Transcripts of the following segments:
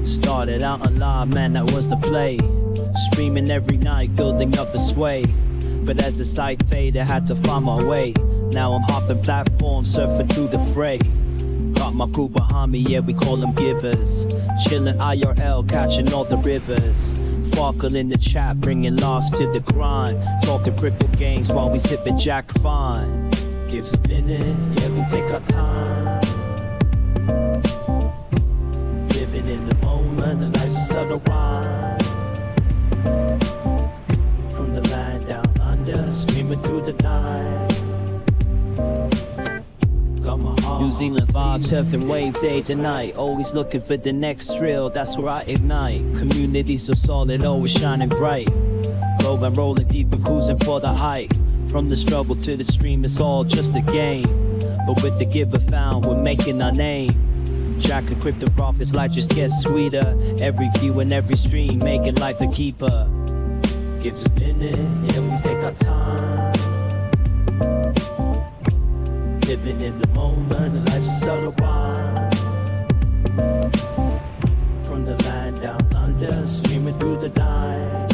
Started out alive, man, that was the play. Streaming every night, building up the sway. But as the sight faded, I had to find my way. Now I'm hopping platforms, surfing through the fray. Got my crew behind me, yeah, we call them givers. Chillin' IRL, catching all the rivers. Farkle in the chat, bringing laughs to the grind. Talking crypto games while we sippin' Jack Fine. Gives a minute, yeah, we take our time. Living in the moment, the life's a subtle rhyme. From the land down under, streaming through the night. New Zealand's vibes, surfing waves day to night. Always looking for the next thrill, that's where I ignite. Community so solid, always shining bright. Globe and rolling deep, we're cruising for the height. From the struggle to the stream, it's all just a game. But with the giver found, we're making our name. Track of crypto profits, life just gets sweeter. Every view and every stream, making life a keeper. Give us a minute, yeah, we take our time. Living in the moment, life's a subtle rhyme. From the land down under, streaming through the night.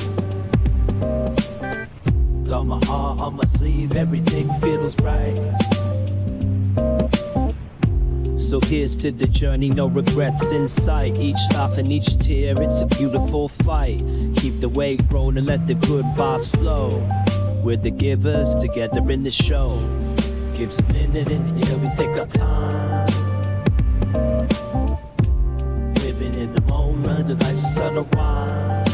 Got my heart on my sleeve, everything feels right. So here's to the journey, no regrets in sight. Each laugh and each tear, it's a beautiful fight. Keep the wave rolling, let the good vibes flow. We're the givers, together in the show. Gives a minute, yeah, we take our time. Living in the moment, the life's a subtle rhyme.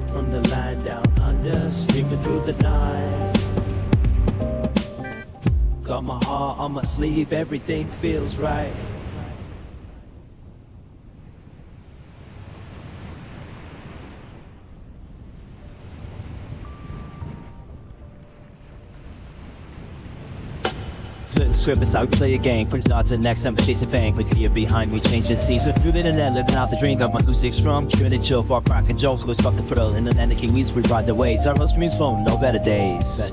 From the land down under, streaming through the night. Got my heart on my sleeve, everything feels right. Script is how we play a game. From start to next, I'm chasing fame. Put the year behind me, changing scenes. So through the internet, living out the dream. Got my acoustic strum, curing it chill for cracking jokes. Go stop the thrill. In the land of Kiwis, we ride the waves. Our streams phone, no better days.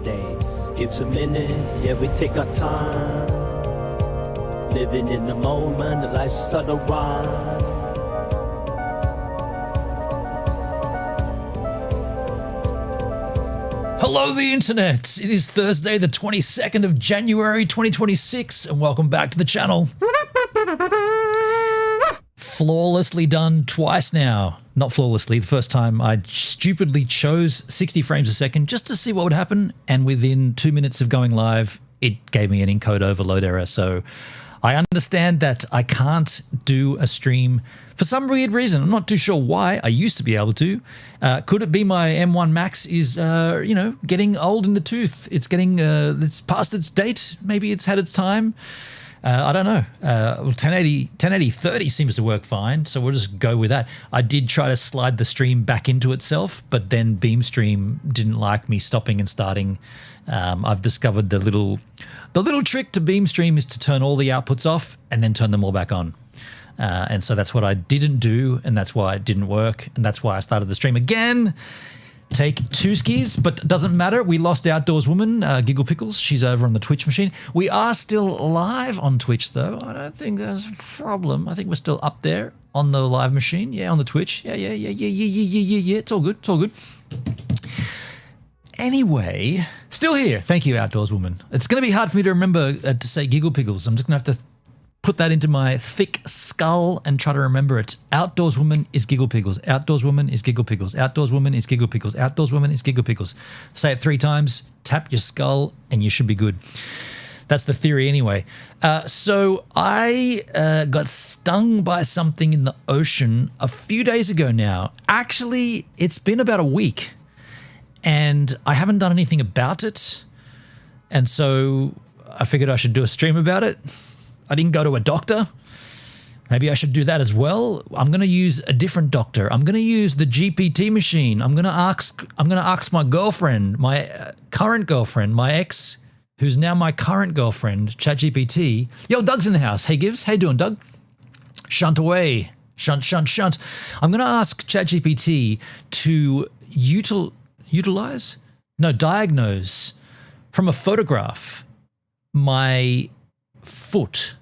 Gives a minute, yeah, we take our time. Living in the moment, the life's a subtle rhyme. Hello, the internet. It is Thursday, the 22nd of January, 2026, and welcome back to the channel. Flawlessly done twice now. Not flawlessly. The first time I stupidly chose 60 frames a second just to see what would happen, and within 2 minutes of going live, it gave me an encode overload error. So I understand that I can't do a stream for some weird reason. I'm not too sure why. I used to be able to. Could it be my M1 Max is, getting old in the tooth? It's getting, it's past its date. Maybe it's had its time. I don't know. Well, 1080/30 seems to work fine, so we'll just go with that. I did try to slide the stream back into itself, but then BeamStream didn't like me stopping and starting. I've discovered the little trick to BeamStream is to turn all the outputs off and then turn them all back on. And so that's what I didn't do, and that's why it didn't work, and that's why I started the stream again. Take two skis, but it doesn't matter. We lost Outdoors Woman, Giggle Pickles. She's over on the Twitch machine. We are still live on Twitch, though. I don't think there's a problem. I think we're still up there on the live machine. Yeah, on the Twitch. Yeah. It's all good. It's all good. Anyway, still here. Thank you, Outdoors Woman. It's going to be hard for me to remember to say Giggle Pickles. I'm just going to have to put that into my thick skull and try to remember it. Outdoors Woman is Giggle Pickles. Outdoors Woman is Giggle Pickles. Outdoors Woman is Giggle Pickles. Outdoors Woman is Giggle Pickles. Say it 3 times, tap your skull, and you should be good. That's the theory anyway. So I got stung by something in the ocean a few days ago now. Actually, it's been about a week, and I haven't done anything about it. And so I figured I should do a stream about it. I didn't go to a doctor. Maybe I should do that as well. I'm going to use a different doctor. I'm going to use the GPT machine. I'm going to ask my girlfriend, my current girlfriend, my ex, who's now my current girlfriend, ChatGPT. Yo, Doug's in the house. Hey, Gibbs. How you doing, Doug? Shunt away. Shunt. I'm going to ask ChatGPT to diagnose from a photograph my foot.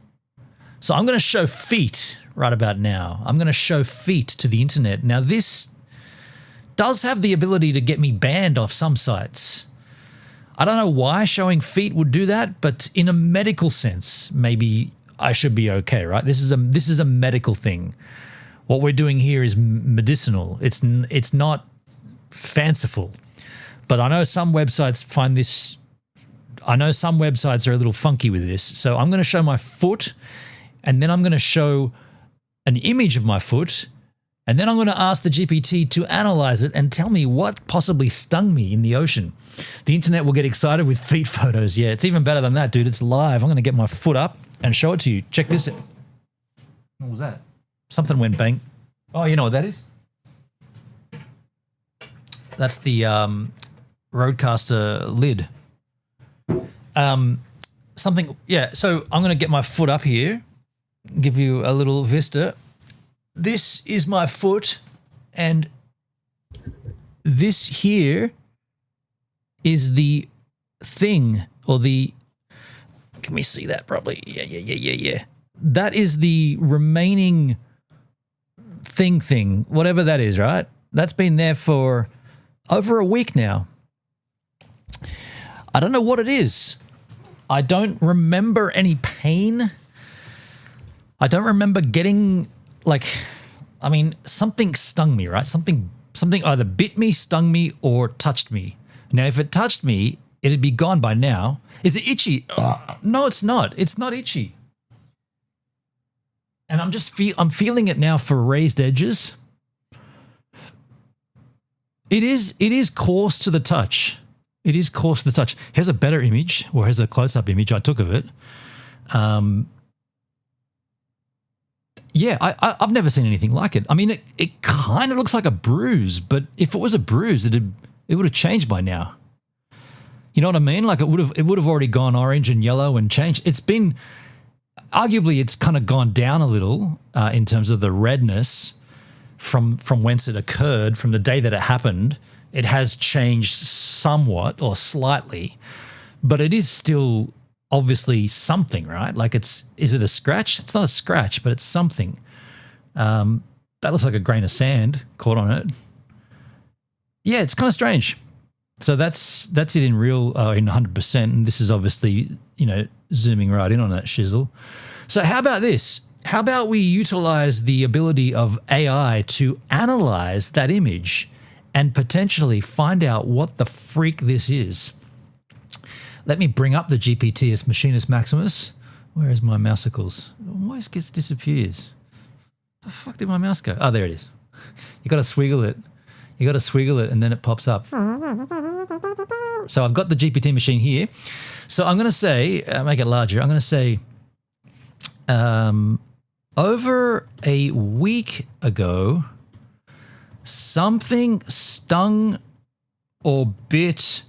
So I'm going to show feet right about now. I'm going to show feet to the internet. Now, this does have the ability to get me banned off some sites. I don't know why showing feet would do that, but in a medical sense, maybe I should be okay, right? This is a medical thing. What we're doing here is medicinal. It's not fanciful. But I know some websites find this. I know some websites are a little funky with this. So I'm going to show my foot, and then I'm going to show an image of my foot, and then I'm going to ask the GPT to analyze it and tell me what possibly stung me in the ocean. The internet will get excited with feet photos. Yeah, it's even better than that, dude. It's live. I'm going to get my foot up and show it to you. Check this out. What was that? Something went bang. Oh, you know what that is? That's the Roadcaster lid. Something, yeah. So I'm going to get my foot up here, give you a little vista. This is my foot, and this here is the thing, or the, can we see that probably? Yeah. That is the remaining thing, whatever that is, right? That's been there for over a week now. I don't know what it is. I don't remember any pain. I don't remember getting, like, I mean, something stung me, right? Something either bit me, stung me, or touched me. Now, if it touched me, it'd be gone by now. Is it itchy? No, it's not. It's not itchy. And I'm feeling it now for raised edges. It is coarse to the touch. It is coarse to the touch. Here's a better image, or here's a close-up image I took of it. Yeah, I've never seen anything like it. I mean, it kind of looks like a bruise, but if it was a bruise, it would have changed by now. You know what I mean? Like it would have already gone orange and yellow and changed. It's been, arguably, it's kind of gone down a little in terms of the redness from whence it occurred, from the day that it happened. It has changed somewhat or slightly, but it is still obviously something, right? Like is it a scratch? It's not a scratch, but it's something. That looks like a grain of sand caught on it. Yeah, it's kind of strange. So that's it in real, in 100%. And this is obviously, zooming right in on that shizzle. So how about this? How about we utilize the ability of AI to analyze that image and potentially find out what the freak this is? Let me bring up the GPT as Machinist Maximus. Where is my mousicles? Why it disappears? The fuck did my mouse go? Oh, there it is. You got to swiggle it. You got to swiggle it and then it pops up. So I've got the GPT machine here. So I'm going to say, make it larger. I'm going to say, over a week ago, something stung or bit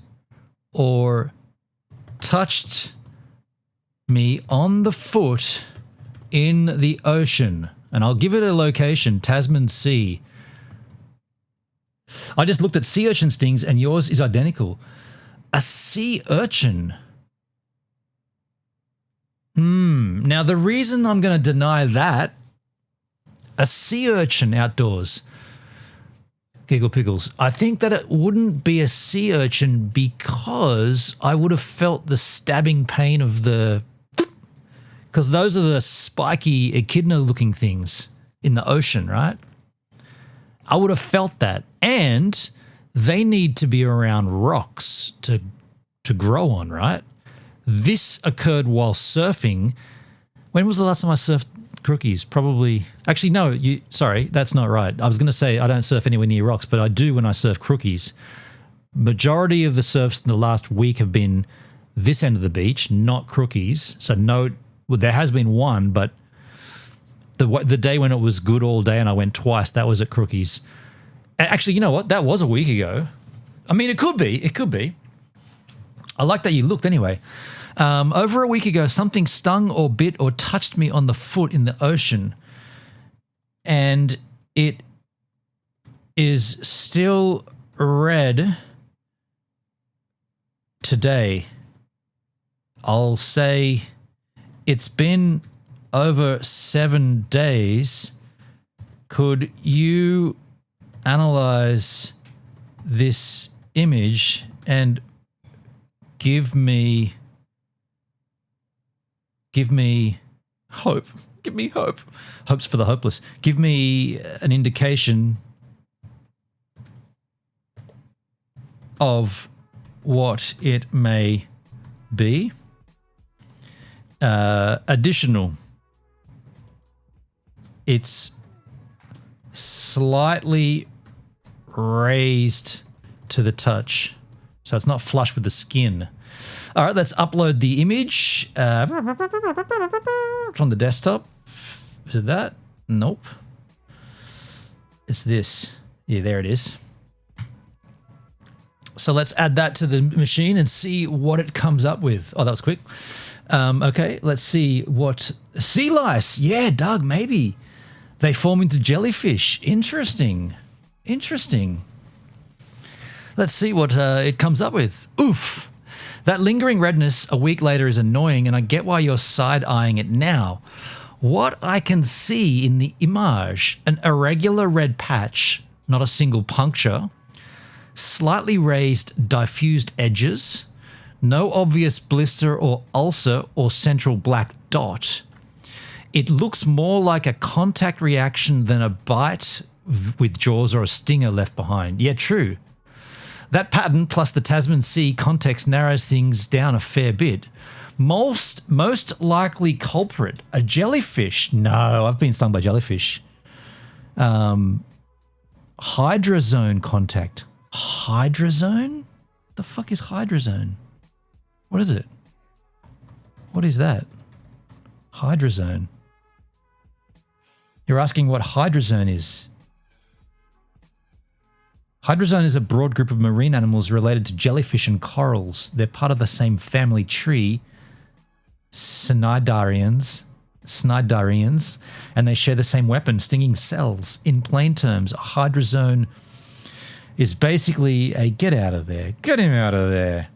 or touched me on the foot in the ocean. And I'll give it a location, Tasman Sea. I just looked at sea urchin stings and yours is identical. A sea urchin. Now, the reason I'm going to deny that, a sea urchin outdoors, Giggle Pickles, I think that it wouldn't be a sea urchin because I would have felt the stabbing pain of because those are the spiky echidna-looking things in the ocean, right? I would have felt that. And they need to be around rocks to grow on, right? This occurred while surfing. When was the last time I surfed crookies? Probably. Actually, no. Sorry, that's not right. I was going to say I don't surf anywhere near rocks, but I do when I surf crookies. Majority of the surfs in the last week have been this end of the beach, not crookies. So no, well, there has been one, but the day when it was good all day and I went twice, that was at crookies. Actually, you know what? That was a week ago. I mean, it could be. It could be. I like that you looked anyway. Over a week ago, something stung or bit or touched me on the foot in the ocean, and it is still red today. I'll say it's been over 7 days. Could you analyze this image and give me hope? Give me hope. Hope's for the hopeless. Give me an indication of what it may be. Additional. It's slightly raised to the touch, so it's not flush with the skin. All right, let's upload the image. It's on the desktop. Is it that? Nope. It's this. Yeah, there it is. So let's add that to the machine and see what it comes up with. Oh, that was quick. Okay, let's see what... Sea lice. Yeah, Doug, maybe. They form into jellyfish. Interesting. Interesting. Let's see what it comes up with. Oof. That lingering redness a week later is annoying, and I get why you're side-eyeing it now. What I can see in the image, an irregular red patch, not a single puncture, slightly raised diffused edges, no obvious blister or ulcer or central black dot. It looks more like a contact reaction than a bite with jaws or a stinger left behind. Yeah, true. That pattern plus the Tasman Sea context narrows things down a fair bit. Most likely culprit, a jellyfish. No, I've been stung by jellyfish. Hydrazone contact. Hydrazone? The fuck is hydrazone? What is it? What is that? Hydrazone. You're asking what hydrazone is. Hydrazone is a broad group of marine animals related to jellyfish and corals. They're part of the same family tree, Cnidarians, and they share the same weapon, stinging cells. In plain terms, a hydrazone is basically a get out of there. Get him out of there.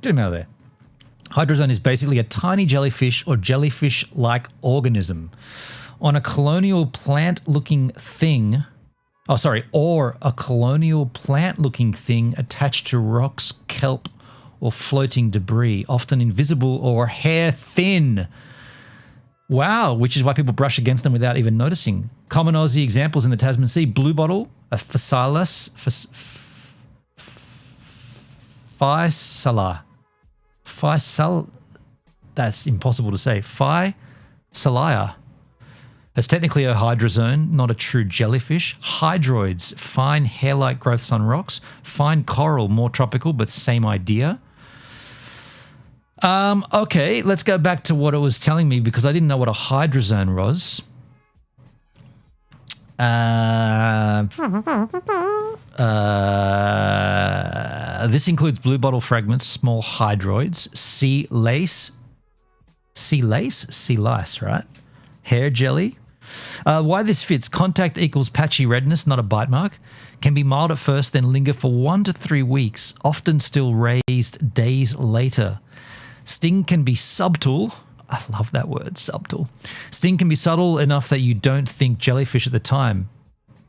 Get him out of there. Hydrazone is basically a tiny jellyfish or jellyfish-like organism on a colonial plant-looking thing. Or a colonial plant-looking thing attached to rocks, kelp, or floating debris, often invisible or hair-thin. Wow, which is why people brush against them without even noticing. Common Aussie examples in the Tasman Sea: Bluebottle, a Physalis, that's impossible to say. Physalia. It's technically a hydrazone, not a true jellyfish. Hydroids, fine hair-like growths on rocks. Fine coral, more tropical, but same idea. Okay, let's go back to what it was telling me because I didn't know what a hydrazone was. This includes bluebottle fragments, small hydroids, sea lice, right? Hair jelly. Why this fits: contact equals patchy redness, not a bite mark. Can be mild at first, then linger for 1 to 3 weeks, often still raised days later. Sting can be subtle. I love that word, subtle. Sting can be subtle enough that you don't think jellyfish at the time.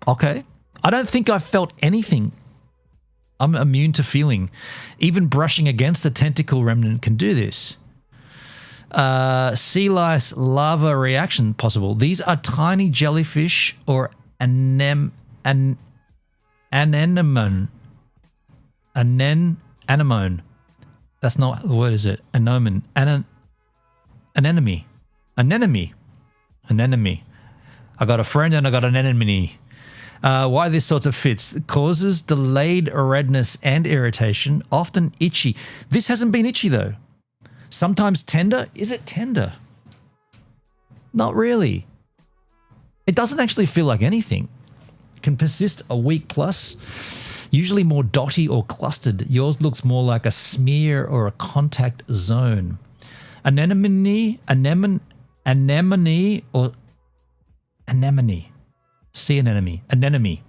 Okay. I don't think I've felt anything. I'm immune to feeling. Even brushing against a tentacle remnant can do this. Sea lice larva reaction possible. These are tiny jellyfish or anemone. Anemone. That's not, what is it? Anemone. Anemone. Anemone. I got a friend and I got an enemy. Why this sort of fits? It causes delayed redness and irritation, often itchy. This hasn't been itchy though. Sometimes tender. Is it tender? Not really. It doesn't actually feel like anything. It can persist a week plus, usually more dotty or clustered. Yours looks more like a smear or a contact zone. Anemone. Sea anemone. Anemone.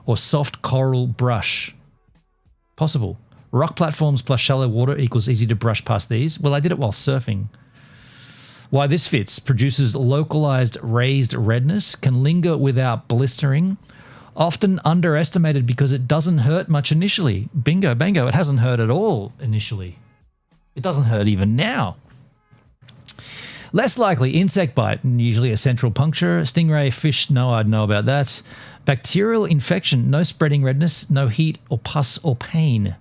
Or soft coral brush. Possible. Rock platforms plus shallow water equals easy to brush past these. Well, I did it while surfing. Why this fits: produces localized raised redness, can linger without blistering, often underestimated because it doesn't hurt much initially. Bingo, bango, it hasn't hurt at all initially. It doesn't hurt even now. Less likely, insect bite, usually a central puncture. Stingray, fish, no, I'd know about that. Bacterial infection, no spreading redness, no heat or pus or pain.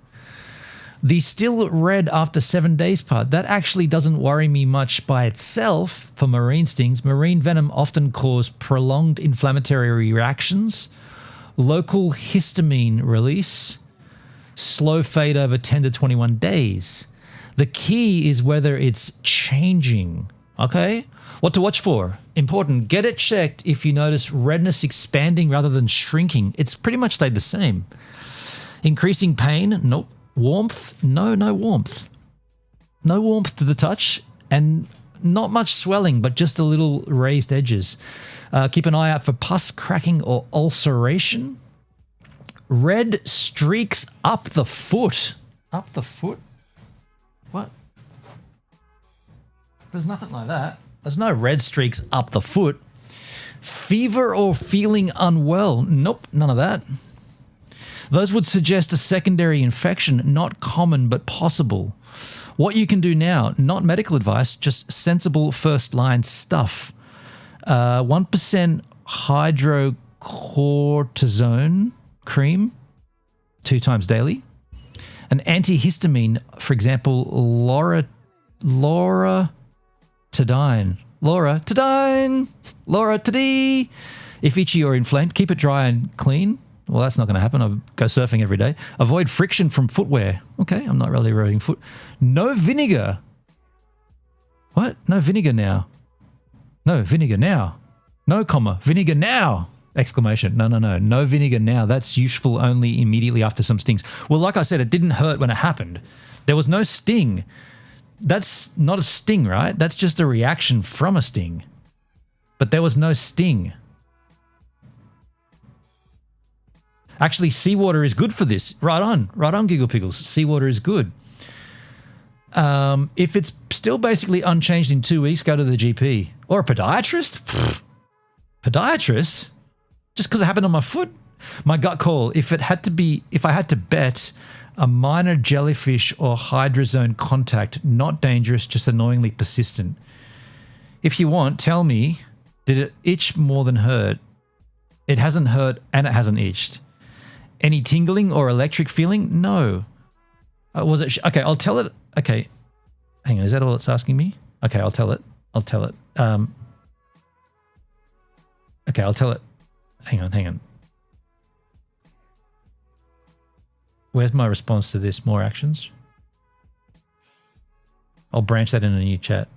The still red after 7 days part, that actually doesn't worry me much by itself for marine stings. Marine venom often cause prolonged inflammatory reactions, local histamine release, slow fade over 10 to 21 days. The key is whether it's changing, okay? What to watch for? Important, get it checked if you notice redness expanding rather than shrinking. It's pretty much stayed the same. Increasing pain? Nope. Warmth? No warmth. No warmth to the touch, and not much swelling, but just a little raised edges. Keep an eye out for pus, cracking, or ulceration. Red streaks up the foot. Up the foot? What? There's nothing like that. There's no red streaks up the foot. Fever or feeling unwell? Nope, none of that. Those would suggest a secondary infection, not common but possible. What you can do now, not medical advice, just sensible first line stuff. 1% hydrocortisone cream 2 times daily. An antihistamine, for example, Loratadine. If itchy or inflamed, keep it dry and clean. Well, that's not going to happen. I go surfing every day. Avoid friction from footwear. Okay, I'm not really rubbing foot. No vinegar. What? No vinegar now. No vinegar now. No comma. Vinegar now. Exclamation. No. No vinegar now. That's useful only immediately after some stings. Well, like I said, it didn't hurt when it happened. There was no sting. That's not a sting, right? That's just a reaction from a sting. But there was no sting. Actually, seawater is good for this. Right on, Giggle Pickles. Seawater is good. If it's still basically unchanged in 2 weeks, go to the GP. Or a podiatrist? Pfft. Podiatrist? Just because it happened on my foot? My gut call, if I had to bet, a minor jellyfish or hydrazone contact, not dangerous, just annoyingly persistent. If you want, tell me, did it itch more than hurt? It hasn't hurt and it hasn't itched. Any tingling or electric feeling? No. Was it? Okay, I'll tell it. Okay. Hang on, is that all it's asking me? Okay, I'll tell it. Okay, I'll tell it. Hang on. Where's my response to this? More actions? I'll branch that in a new chat.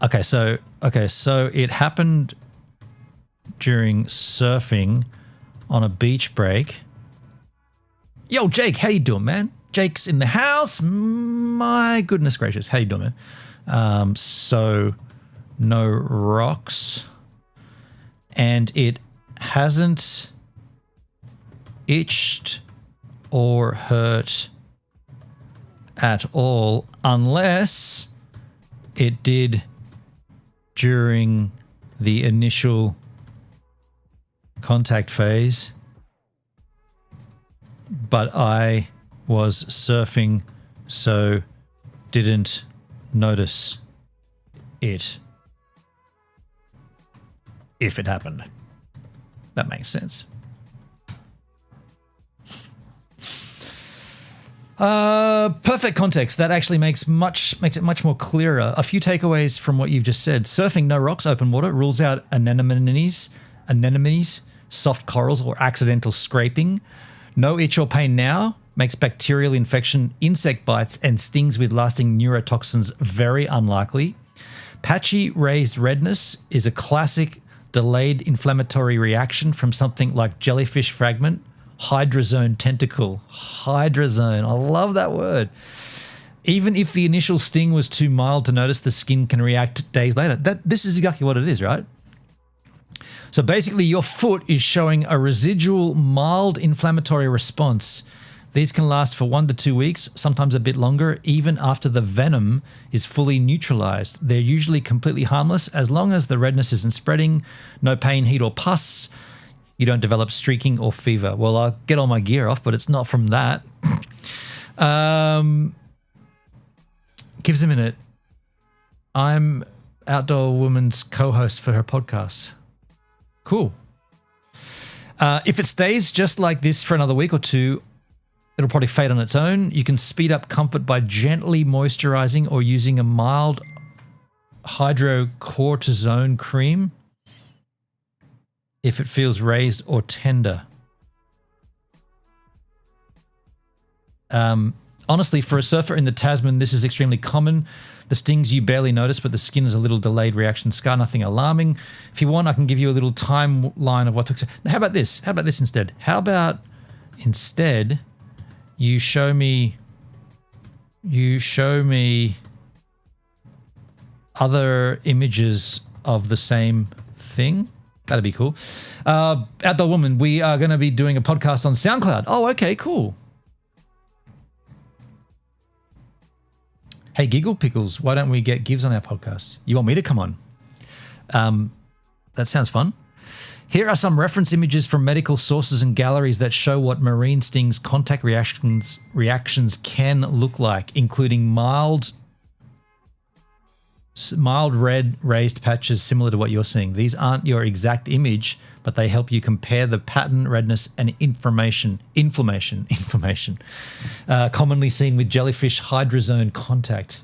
Okay, so it happened during surfing on a beach break. Yo, Jake, how you doing, man? Jake's in the house. My goodness gracious, how you doing, man? So no rocks, and it hasn't itched or hurt at all unless it did during the initial contact phase, but I was surfing, so didn't notice it if it happened. That makes sense. Perfect context. That actually makes it much more clearer. A few takeaways from what you've just said. Surfing, no rocks, open water, rules out anemones, soft corals, or accidental scraping. No itch or pain now. Makes bacterial infection, insect bites, and stings with lasting neurotoxins very unlikely. Patchy raised redness is a classic delayed inflammatory reaction from something like jellyfish fragment. Hydrazone tentacle. Hydrazone. I love that word. Even if the initial sting was too mild to notice, the skin can react days later. This is exactly what it is, right? So basically your foot is showing a residual mild inflammatory response. These can last for 1 to 2 weeks, sometimes a bit longer, even after the venom is fully neutralized. They're usually completely harmless as long as the redness isn't spreading, no pain, heat, or pus. You don't develop streaking or fever. Well, I'll get all my gear off, but it's not from that. Give us a minute. I'm Outdoor Woman's co-host for her podcast. Cool. If it stays just like this for another week or two, it'll probably fade on its own. You can speed up comfort by gently moisturizing or using a mild hydrocortisone cream if it feels raised or tender. Honestly, for a surfer in the Tasman, this is extremely common. The stings you barely notice, but the skin is a little delayed reaction scar, nothing alarming. If you want, I can give you a little timeline of what to expect. How about this? How about this instead? How about instead you show me other images of the same thing? That'd be cool. Outdoor Woman, we are going to be doing a podcast on SoundCloud. Oh, okay, cool. Hey, Giggle Pickles, why don't we get Gibbs on our podcast? You want me to come on? That sounds fun. Here are some reference images from medical sources and galleries that show what marine stings contact reactions can look like, including mild red raised patches similar to what you're seeing. These aren't your exact image, but they help you compare the pattern, redness, and inflammation commonly seen with jellyfish hydrozone contact.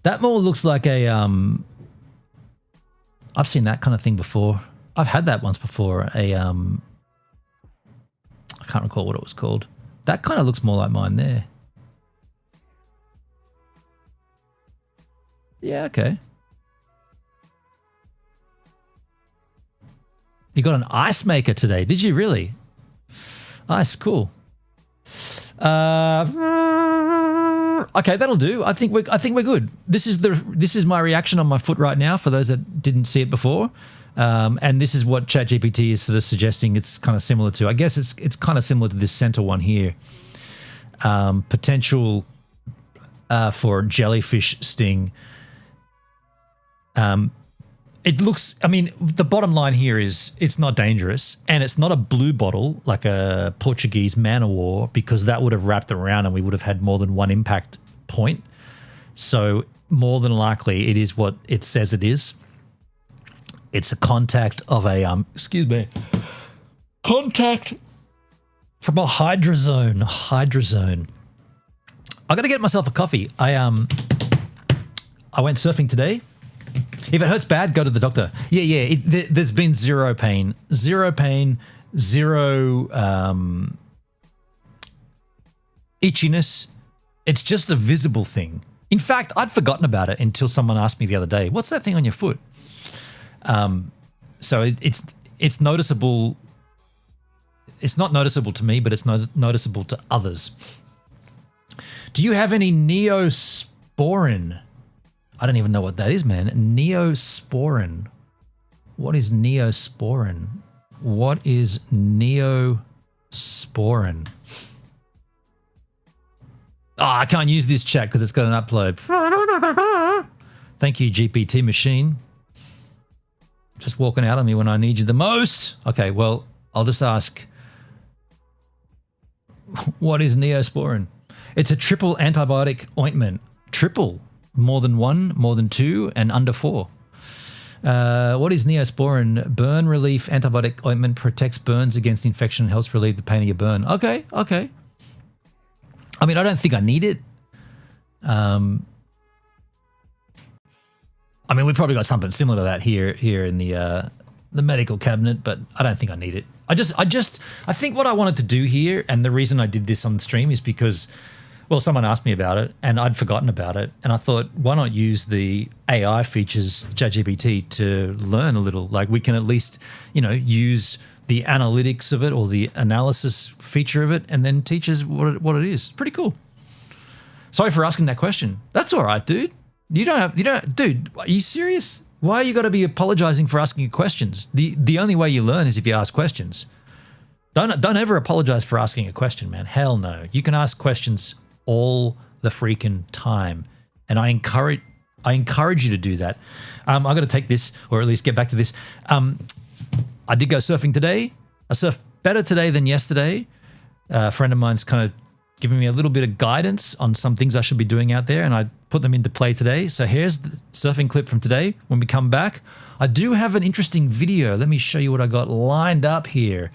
That more looks like a I've seen that kind of thing before. I've had that once before. I can't recall what it was called. That kind of looks more like mine there. Yeah, okay. You got an ice maker today, did you really? Ice, cool. Okay, that'll do. I think we're good. This is my reaction on my foot right now for those that didn't see it before. And this is what ChatGPT is sort of suggesting it's kind of similar to. I guess it's kind of similar to this center one here. Potential for jellyfish sting. It looks, I mean, the bottom line here is it's not dangerous and it's not a Bluebottle like a Portuguese man o' war, because that would have wrapped around and we would have had more than one impact point. So more than likely it is what it says it is. It's a contact of a, contact from a hydrozone. I got to get myself a coffee. I went surfing today. If it hurts bad, go to the doctor. Yeah. There's been zero pain, zero itchiness. It's just a visible thing. In fact, I'd forgotten about it until someone asked me the other day, "What's that thing on your foot?" So it's noticeable. It's not noticeable to me, but it's noticeable to others. Do you have any Neosporin? I don't even know what that is, man. Neosporin. What is Neosporin? What is Neosporin? Oh, I can't use this chat because it's got an upload. Thank you, GPT machine. Just walking out on me when I need you the most. Okay, well, I'll just ask, what is Neosporin? It's a triple antibiotic ointment. Triple. More than one, more than two, and under 4. What is Neosporin? Burn relief antibiotic ointment, protects burns against infection, helps relieve the pain of your burn. Okay. I mean, I don't think I need it. I mean, we've probably got something similar to that here in the medical cabinet, but I don't think I need it. I think what I wanted to do here, and the reason I did this on the stream is because, well, someone asked me about it and I'd forgotten about it. And I thought, why not use the AI features, ChatGPT, to learn a little? Like we can at least, use the analytics of it or the analysis feature of it and then teach us what it is. Pretty cool. Sorry for asking that question. That's all right, dude. Dude, are you serious? Why you got to be apologizing for asking questions? The only way you learn is if you ask questions. Don't ever apologize for asking a question, man. Hell no. You can ask questions all the freaking time, and I encourage you to do that. I got to take this, or at least get back to this. I did go surfing today. I surfed better today than yesterday. A friend of mine's kind of giving me a little bit of guidance on some things I should be doing out there, and I put them into play today. So here's the surfing clip from today. When we come back, I do have an interesting video. Let me show you what I got lined up here.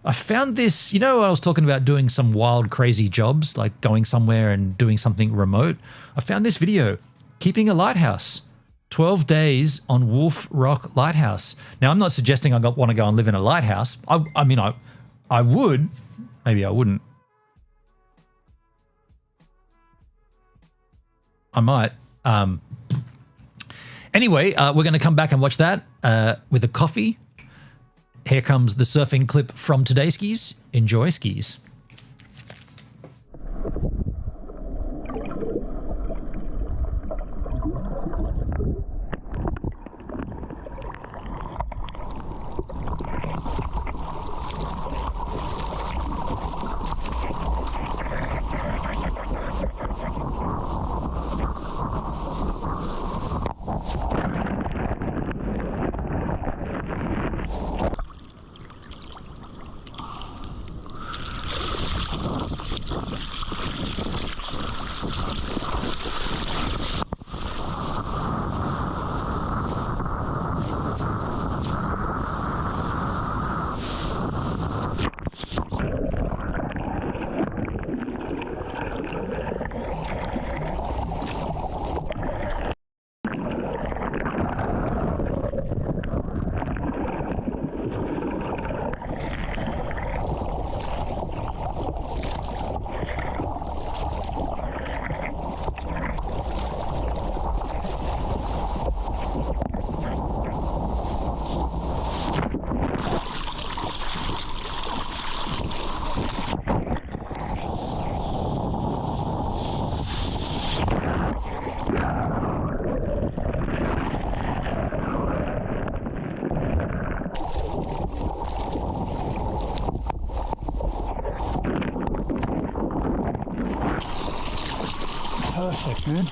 I found this, I was talking about doing some wild, crazy jobs, like going somewhere and doing something remote. I found this video, keeping a lighthouse, 12 days on Wolf Rock Lighthouse. Now, I'm not suggesting I want to go and live in a lighthouse. I mean, I would, maybe I wouldn't. I might. Anyway, we're going to come back and watch that with a coffee. Here comes the surfing clip from today's skis. Enjoy skis. Perfect, man.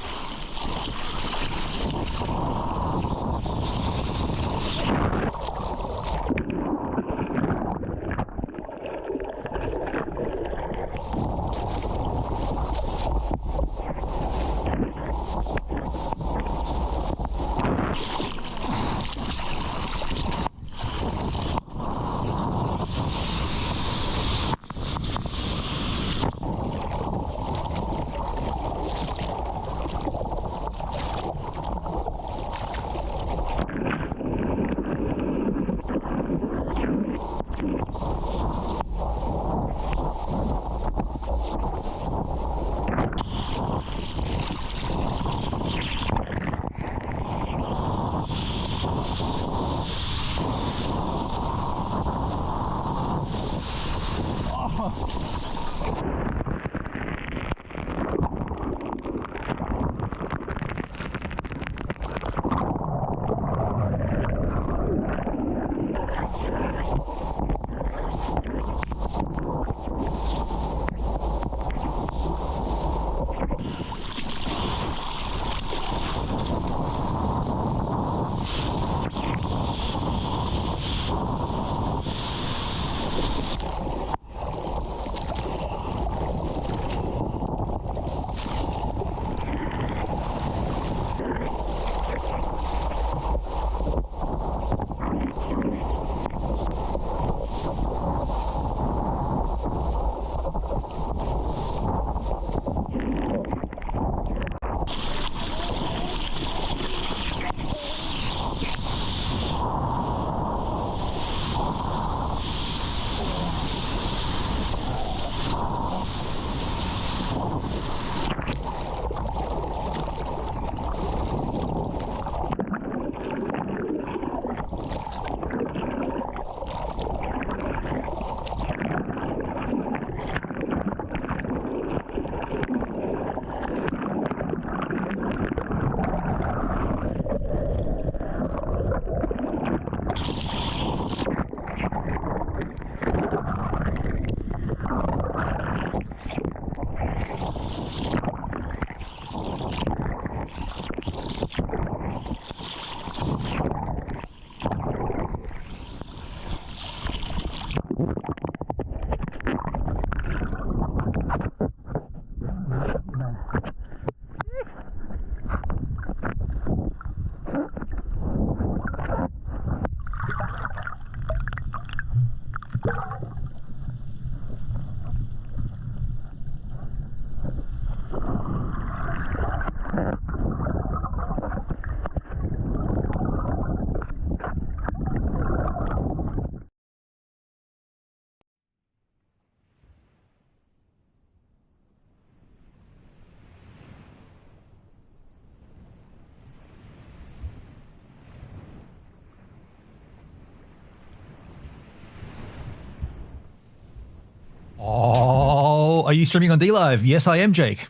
Oh, are you streaming on DLive? Yes, I am, Jake.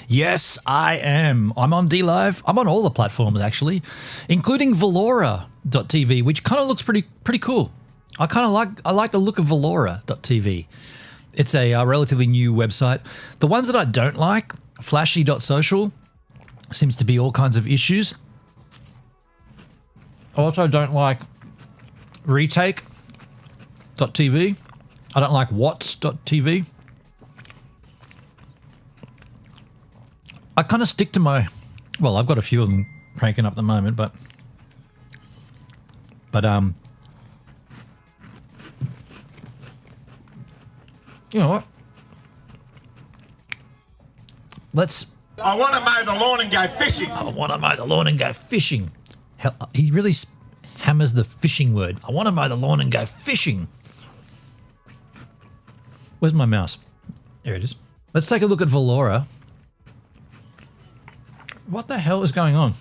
Yes, I am. I'm on DLive. I'm on all the platforms, actually, including Valora.tv, which kind of looks pretty cool. I like the look of Valora.tv. It's a relatively new website. The ones that I don't like, Flashy.social, seems to be all kinds of issues. I also don't like Retake.tv. I don't like Watts.tv. I kind of stick to my, well, I've got a few of them cranking up at the moment, but you know what? I want to mow the lawn and go fishing. I want to mow the lawn and go fishing. Hell, he really hammers the fishing word. I want to mow the lawn and go fishing. Where's my mouse? There it is. Let's take a look at Valora. What the hell is going on?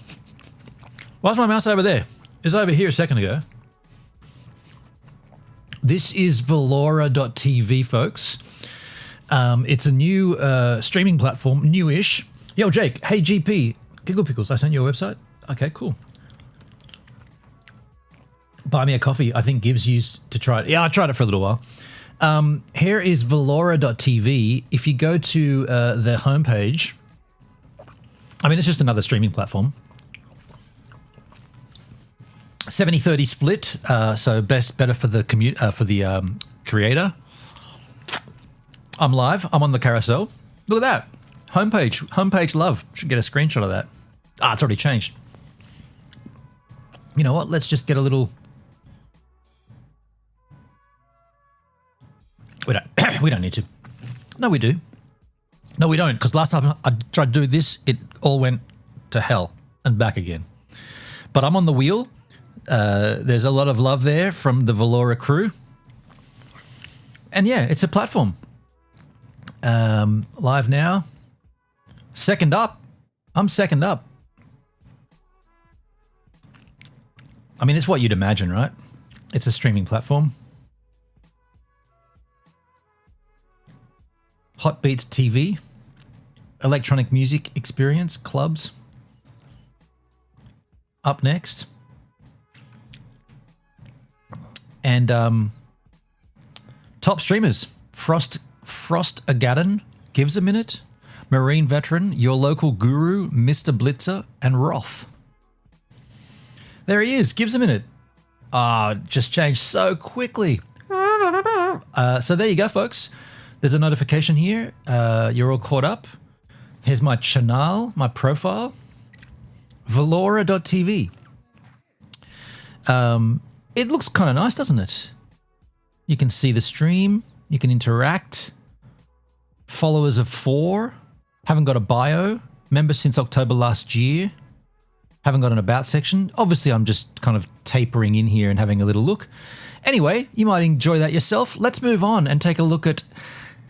Why's my mouse over there? It was over here a second ago. This is Valora.tv, folks. It's a new streaming platform, newish. Yo, Jake. Hey, GP. Giggle Pickles, I sent you a website? Okay, cool. Buy me a coffee, I think Gibbs used to try it. Yeah, I tried it for a little while. Here is Valora.tv. If you go to their homepage, I mean, it's just another streaming platform. 70-30 split, so better for the creator. I'm live. I'm on the carousel. Look at that. Homepage love. Should get a screenshot of that. Ah, it's already changed. You know what? Let's just get a little. We don't need to. No, we do. No, we don't, because last time I tried to do this, it all went to hell and back again. But I'm on the wheel. There's a lot of love there from the Valora crew. And yeah, it's a platform. Live now. Second up. I'm second up. I mean, it's what you'd imagine, right? It's a streaming platform. Hot Beats TV, electronic music experience, clubs. Up next. And top streamers, Frost Agaddon, Gives a Minute, Marine Veteran, Your Local Guru, Mr. Blitzer, and Roth. There he is, Gives a Minute. Ah, just changed so quickly. So there you go, folks. There's a notification here. You're all caught up. Here's my channel, my profile. Valora.tv. It looks kind of nice, doesn't it? You can see the stream. You can interact. Followers of 4. Haven't got a bio. Member since October last year. Haven't got an about section. Obviously, I'm just kind of tapering in here and having a little look. Anyway, you might enjoy that yourself. Let's move on and take a look at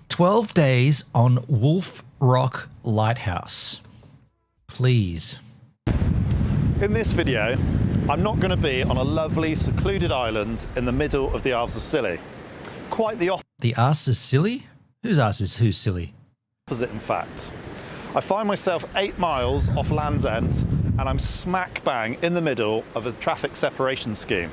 12 days on Wolf Rock Lighthouse. Please. In this video, I'm not going to be on a lovely, secluded island in the middle of the Isles of Scilly. Quite the The arse is silly? Whose arse is who's silly? opposite, in fact. I find myself 8 miles off Land's End, and I'm smack bang in the middle of a traffic separation scheme.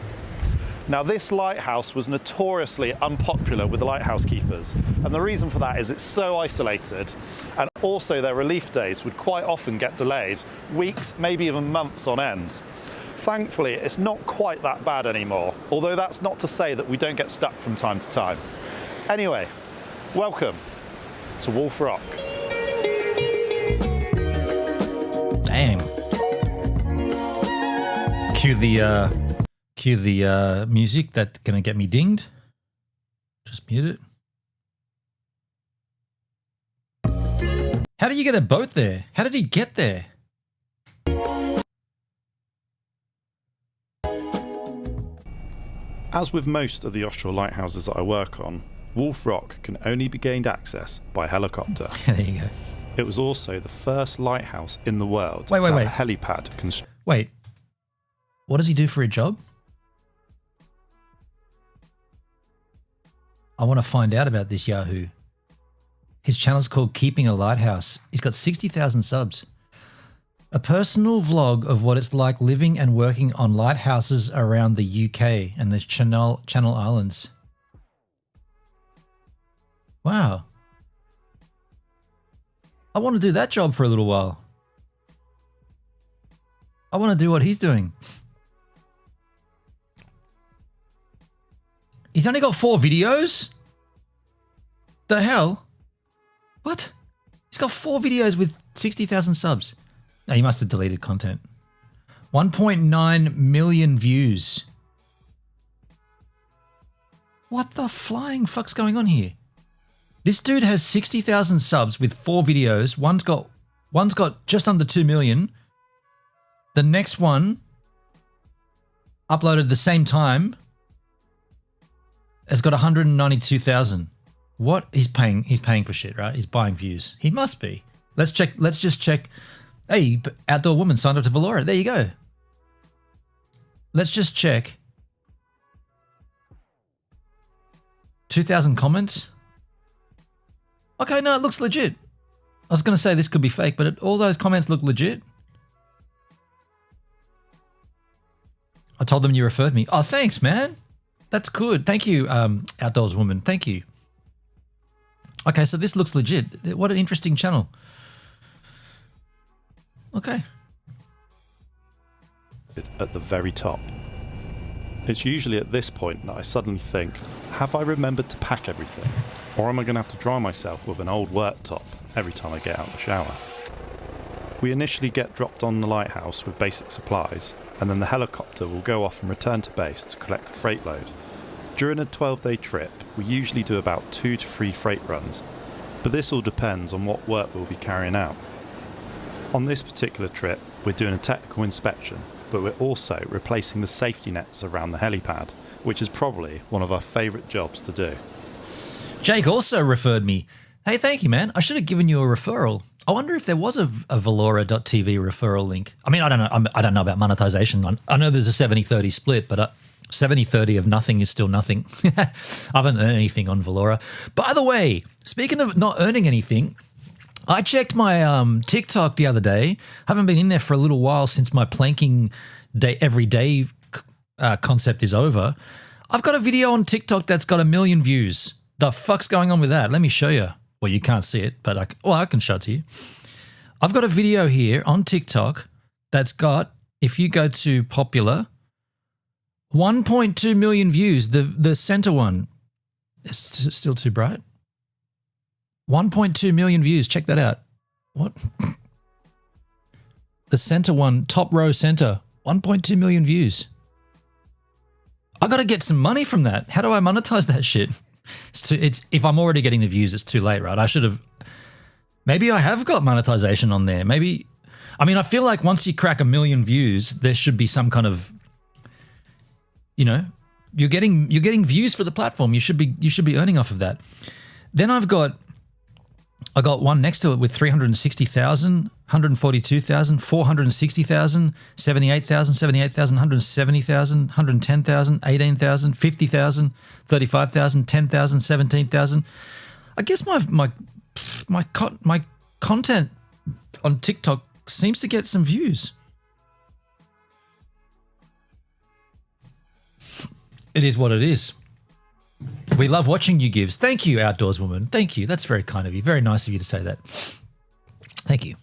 Now, this lighthouse was notoriously unpopular with the lighthouse keepers, and the reason for that is it's so isolated, and also their relief days would quite often get delayed, weeks, maybe even months on end. Thankfully, it's not quite that bad anymore, although that's not to say that we don't get stuck from time to time. Anyway, welcome to Wolf Rock. Damn. Cue the music that's gonna get me dinged. Just mute it. How did you get a boat there? How did he get there? As with most of the offshore lighthouses that I work on, Wolf Rock can only be gained access by helicopter. There you go. It was also the first lighthouse in the world Wait. to have a helipad constructed. Wait. What does he do for a job? I want to find out about this Yahoo. His channel's called Keeping a Lighthouse. He's got 60,000 subs. A personal vlog of what it's like living and working on lighthouses around the UK and the Channel Islands. Wow. I want to do that job for a little while. I want to do what he's doing. He's only got 4 videos? The hell? What? He's got 4 videos with 60,000 subs. No, he must have deleted content. 1.9 million views. What the flying fuck's going on here? This dude has 60,000 subs with 4 videos. One's got just under 2 million. The next one, uploaded the same time, has got 192,000. What? He's paying for shit, right? He's buying views. He must be. Let's just check. Hey, Outdoor Woman signed up to Valora. There you go. Let's just check. 2,000 comments. Okay, no, it looks legit. I was going to say this could be fake, but all those comments look legit. I told them you referred me. Oh, thanks, man. That's good. Thank you, Outdoors Woman. Thank you. Okay, so this looks legit. What an interesting channel. Okay. It's at the very top. It's usually at this point that I suddenly think, have I remembered to pack everything? Or am I going to have to dry myself with an old work top every time I get out of the shower? We initially get dropped on the lighthouse with basic supplies, and then the helicopter will go off and return to base to collect a freight load. During a 12-day trip, we usually do about 2 to 3 freight runs, but this all depends on what work we'll be carrying out. On this particular trip, we're doing a technical inspection, but we're also replacing the safety nets around the helipad, which is probably one of our favourite jobs to do. Jake also referred me. Hey, thank you, man. I should have given you a referral. I wonder if there was a Valora.tv referral link. I mean, I don't know. I don't know about monetization. I know there's a 70-30 split, but 70-30 of nothing is still nothing. I haven't earned anything on Valora. By the way, speaking of not earning anything, I checked my TikTok the other day. Haven't been in there for a little while since my planking day every day concept is over. I've got a video on TikTok that's got 1 million views. The fuck's going on with that? Let me show you. Well, you can't see it, but I can show it to you. I've got a video here on TikTok that's got, if you go to popular, 1.2 million views. The center one is still too bright. 1.2 million views. Check that out. What? The center one, top row center, 1.2 million views. I got to get some money from that. How do I monetize that shit? It's if I'm already getting the views, it's too late, right? I should have. Maybe I have got monetization on there. Maybe. I mean, I feel like once you crack 1 million views, there should be some kind of. You know, you're getting views for the platform. You should be earning off of that. Then I got one next to it with 360,000, 142,000, 460,000, 78,000, 78,000, 170,000, 110,000, 18,000, 50,000, 35,000, 10,000, 17,000. I guess my content on TikTok seems to get some views. It is what it is. We love watching you gives. Thank you, Outdoors Woman. Thank you. That's very kind of you. Very nice of you to say that. Thank you.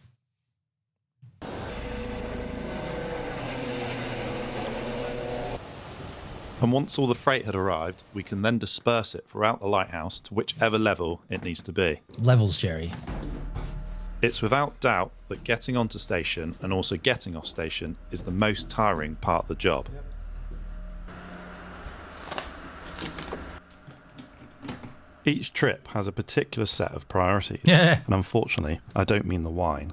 And once all the freight had arrived, we can then disperse it throughout the lighthouse to whichever level it needs to be. Levels, Jerry. It's without doubt that getting onto station and also getting off station is the most tiring part of the job. Each trip has a particular set of priorities, Yeah. and unfortunately, I don't mean the wine.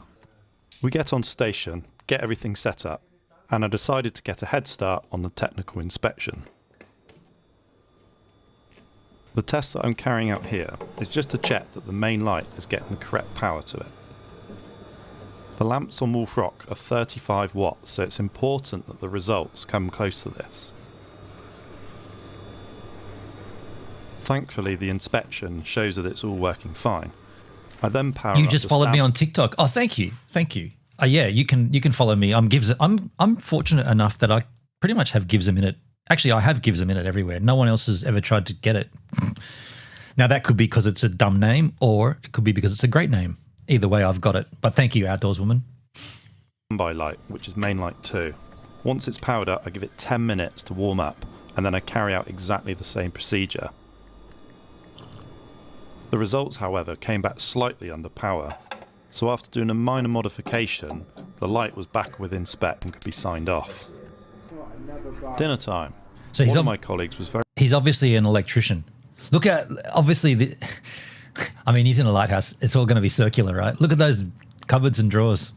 We get on station, get everything set up, and I decided to get a head start on the technical inspection. The test that I'm carrying out here is just to check that the main light is getting the correct power to it. The lamps on Wolf Rock are 35 watts, so it's important that the results come close to this. Thankfully, the inspection shows that it's all working fine, I then power You up just the followed me stand- on TikTok. Oh, thank you. Thank you. Yeah, you can follow me. I'm fortunate enough that I pretty much have Gives a Minute. Actually, I have Gives a Minute everywhere. No one else has ever tried to get it. Now, that could be because it's a dumb name, or it could be because it's a great name. Either way, I've got it. But thank you, Outdoors Woman. standby light, which is main light 2. Once it's powered up, I give it 10 minutes to warm up, and then I carry out exactly the same procedure. The results, however, came back slightly under power, so after doing a minor modification, the light was back within spec and could be signed off. Dinner time. So One of my colleagues was he's obviously an electrician. Look at, obviously, I mean, he's in a lighthouse. It's all going to be circular, right? Look at those cupboards and drawers.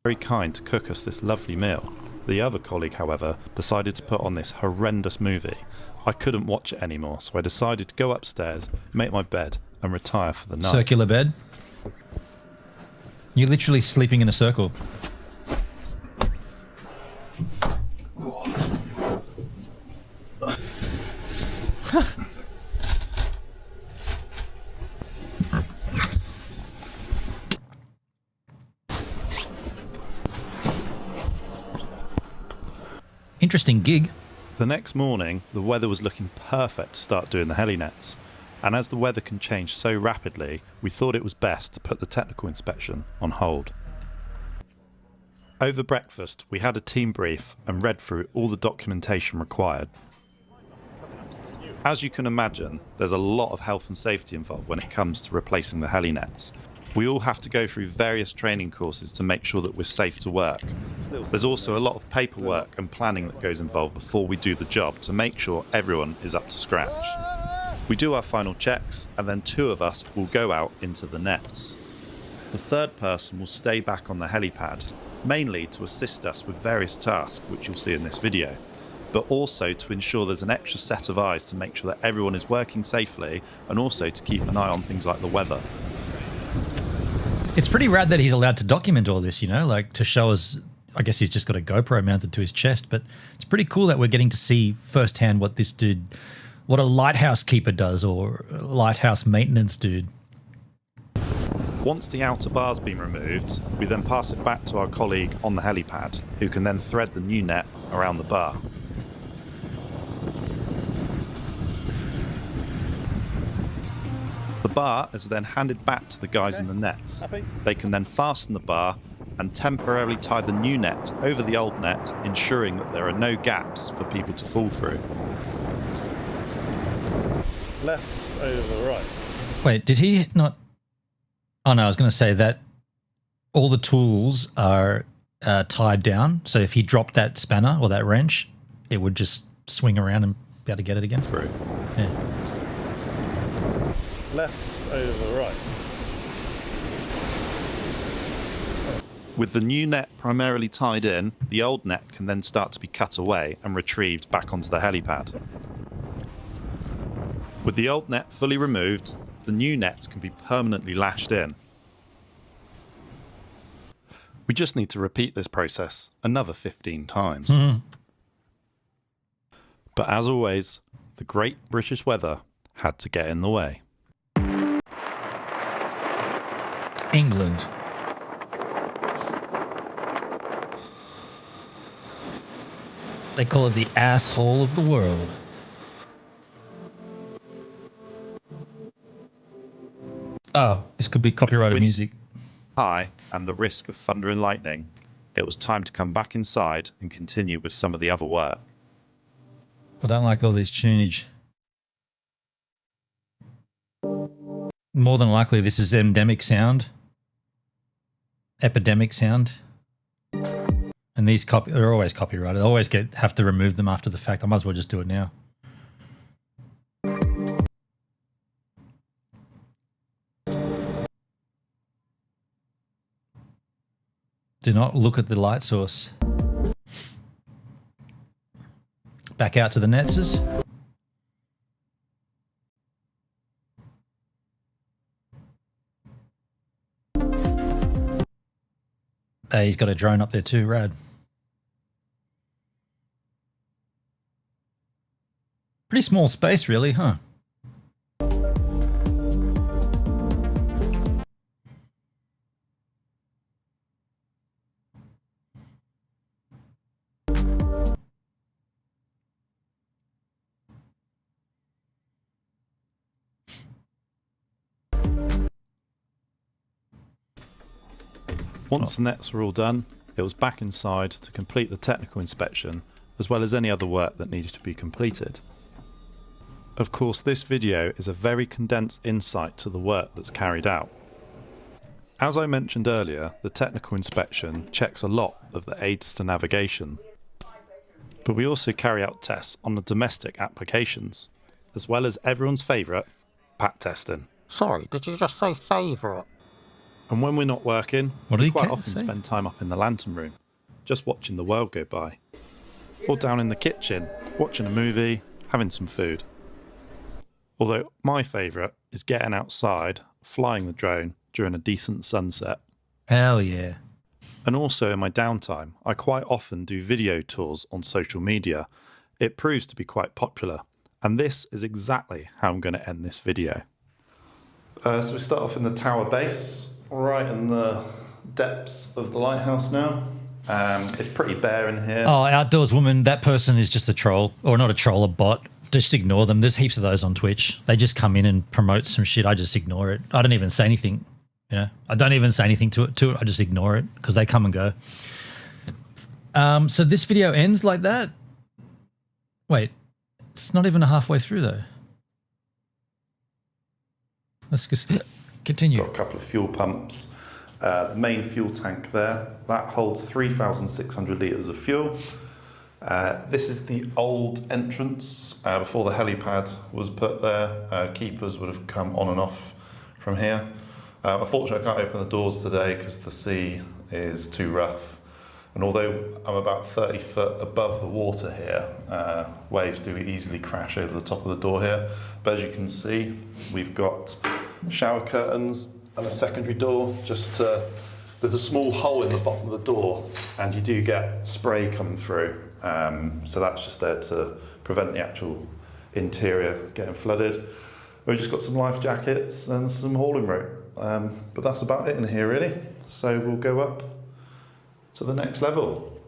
very kind to cook us this lovely meal. The other colleague, however, decided to put on this horrendous movie. I couldn't watch it anymore, so I decided to go upstairs, make my bed, and retire for the night. Circular bed. You're literally sleeping in a circle. Interesting gig. The next morning, the weather was looking perfect to start doing the heli nets. And as the weather can change so rapidly, we thought it was best to put the technical inspection on hold. Over breakfast, we had a team brief and read through all the documentation required. As you can imagine, there's a lot of health and safety involved when it comes to replacing the heli nets. We all have to go through various training courses to make sure that we're safe to work. There's also a lot of paperwork and planning that goes involved before we do the job to make sure everyone is up to scratch. We do our final checks, and then 2 of us will go out into the nets. The third person will stay back on the helipad, mainly to assist us with various tasks which you'll see in this video, but also to ensure there's an extra set of eyes to make sure that everyone is working safely, and also to keep an eye on things like the weather. It's pretty rad that he's allowed to document all this, you know, like to show us. I guess he's just got a GoPro mounted to his chest, but it's pretty cool that we're getting to see firsthand what this dude, what a lighthouse keeper does, or a lighthouse maintenance dude. Once the outer bar's been removed, we then pass it back to our colleague on the helipad, who can then thread the new net around the bar. The bar is then handed back to the guys in the nets. They can then fasten the bar and temporarily tie the new net over the old net, ensuring that there are no gaps for people to fall through. Left over right. Wait, did he not? Oh no, I was going to say that all the tools are tied down. So if he dropped that spanner or that wrench, it would just swing around and be able to get it again. Through. Yeah. Left over right. With the new net primarily tied in, the old net can then start to be cut away and retrieved back onto the helipad. With the old net fully removed, the new nets can be permanently lashed in. We just need to repeat this process another 15 times. But as always, the great British weather had to get in the way. England. They call it the asshole of the world. Oh, this could be copyrighted music. High and the risk of thunder and lightning, it was time to come back inside and continue with some of the other work. I don't like all this tunage. More than likely, this is endemic sound. Epidemic sound. And these are always copyrighted. I always have to remove them after the fact. I might as well just do it now. Do not look at the light source. Back out to the netses. Hey, he's got a drone up there too, rad. Pretty small space really, huh? Once the nets were all done, it was back inside to complete the technical inspection, as well as any other work that needed to be completed. Of course, this video is a very condensed insight to the work that's carried out. As I mentioned earlier, the technical inspection checks a lot of the aids to navigation, but we also carry out tests on the domestic applications, as well as everyone's favourite, pat testing. Sorry, did you just say favourite? And when we're not working, What did we he quite often say? spend time up in the lantern room, just watching the world go by. Or down in the kitchen, watching a movie, having some food. Although my favourite is getting outside, flying the drone during a decent sunset. Hell yeah. And also in my downtime, I quite often do video tours on social media. It proves to be quite popular. And this is exactly how I'm going to end this video. So we start off in the tower base, right in the depths of the lighthouse now. It's pretty bare in here. Oh, outdoors woman, that person is just a troll. Or not a troll, a bot. Just ignore them. There's heaps of those on Twitch. They just come in and promote some shit. I just ignore it. I don't even say anything. You know, I don't even say anything to it. I just ignore it because they come and go. So this video ends like that. Wait, it's not even halfway through though. Let's just continue. Got a couple of fuel pumps. The main fuel tank there, that holds 3,600 litres of fuel. This is the old entrance before the helipad was put there. Keepers would have come on and off from here. Unfortunately, I can't open the doors today because the sea is too rough. And although I'm about 30 foot above the water here, waves do easily crash over the top of the door here. But as you can see, we've got shower curtains and a secondary door. There's a small hole in the bottom of the door, and you do get spray coming through. So that's just there to prevent the actual interior getting flooded. We've just got some life jackets and some hauling rope. But that's about it in here really. So we'll go up to the next level.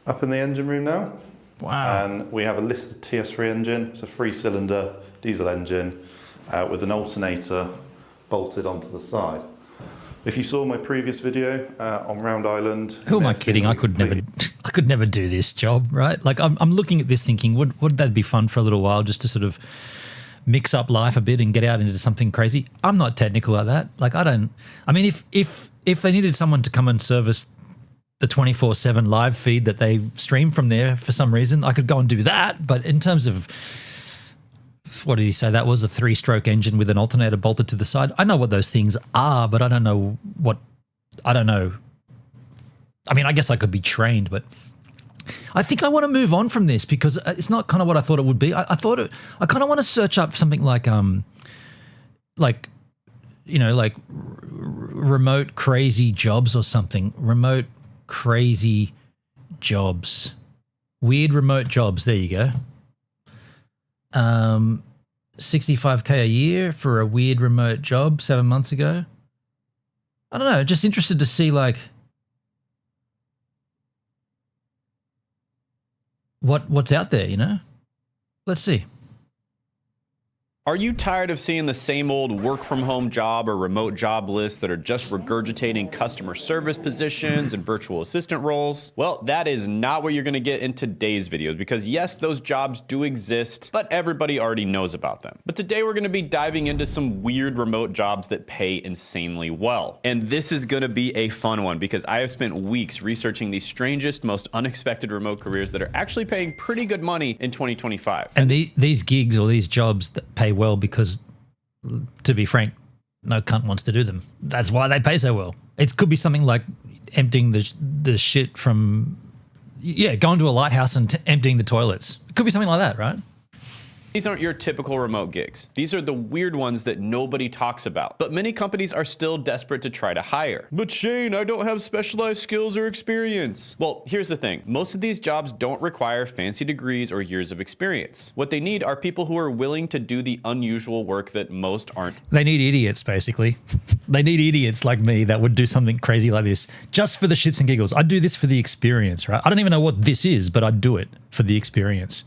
Up in the engine room now. Wow. And we have a listed TS3 engine. It's a 3-cylinder diesel engine with an alternator bolted onto the side. If you saw my previous video on Round Island, Who am I kidding? I could never do this job, right? Like I'm looking at this thinking, would that be fun for a little while just to sort of mix up life a bit and get out into something crazy? I'm not technical at that. Like I mean, if they needed someone to come and service the 24/7 live feed that they stream from there for some reason, I could go and do that. But in terms of, what did he say? That was a 3-stroke engine with an alternator bolted to the side. I know what those things are, but I don't know. I mean, I guess I could be trained, but I think I want to move on from this because it's not kind of what I thought it would be. I kind of want to search up something like remote crazy jobs or something. Remote crazy jobs. Weird remote jobs. There you go. 65K a year for a weird remote job 7 months ago. I don't know. Just interested to see like what's out there, you know? Let's see. Are you tired of seeing the same old work from home job or remote job lists that are just regurgitating customer service positions and virtual assistant roles? Well, that is not what you're going to get in today's video because yes, those jobs do exist, but everybody already knows about them. But today we're going to be diving into some weird remote jobs that pay insanely well. And this is going to be a fun one because I have spent weeks researching the strangest, most unexpected remote careers that are actually paying pretty good money in 2025. And these gigs or these jobs that pay well because, to be frank, no cunt wants to do them. That's why they pay so well. It could be something like emptying the shit from, going to a lighthouse and emptying the toilets. It could be something like that, right? These aren't your typical remote gigs. These are the weird ones that nobody talks about. But many companies are still desperate to try to hire. But Shane, I don't have specialized skills or experience. Well, here's the thing. Most of these jobs don't require fancy degrees or years of experience. What they need are people who are willing to do the unusual work that most aren't. They need idiots, basically. They need idiots like me that would do something crazy like this just for the shits and giggles. I'd do this for the experience, right? I don't even know what this is, but I'd do it for the experience.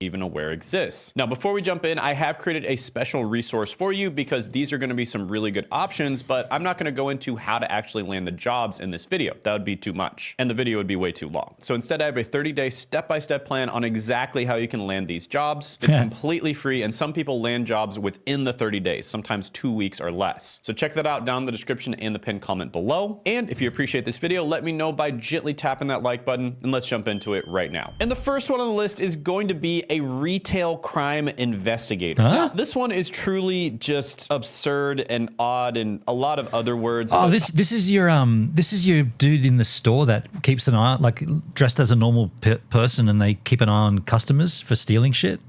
even aware exists. Now, before we jump in, I have created a special resource for you because these are going to be some really good options, but I'm not going to go into how to actually land the jobs in this video. That would be too much, and the video would be way too long. So instead, I have a 30-day step-by-step plan on exactly how you can land these jobs. It's completely free, and some people land jobs within the 30 days, sometimes 2 weeks or less. So check that out down in the description and the pinned comment below. And if you appreciate this video, let me know by gently tapping that like button, and let's jump into it right now. And the first one on the list is going to be a retail crime investigator. Now, this one is truly just absurd and odd and a lot of other words. Oh, this is your dude in the store that keeps an eye, like dressed as a normal person, and they keep an eye on customers for stealing shit.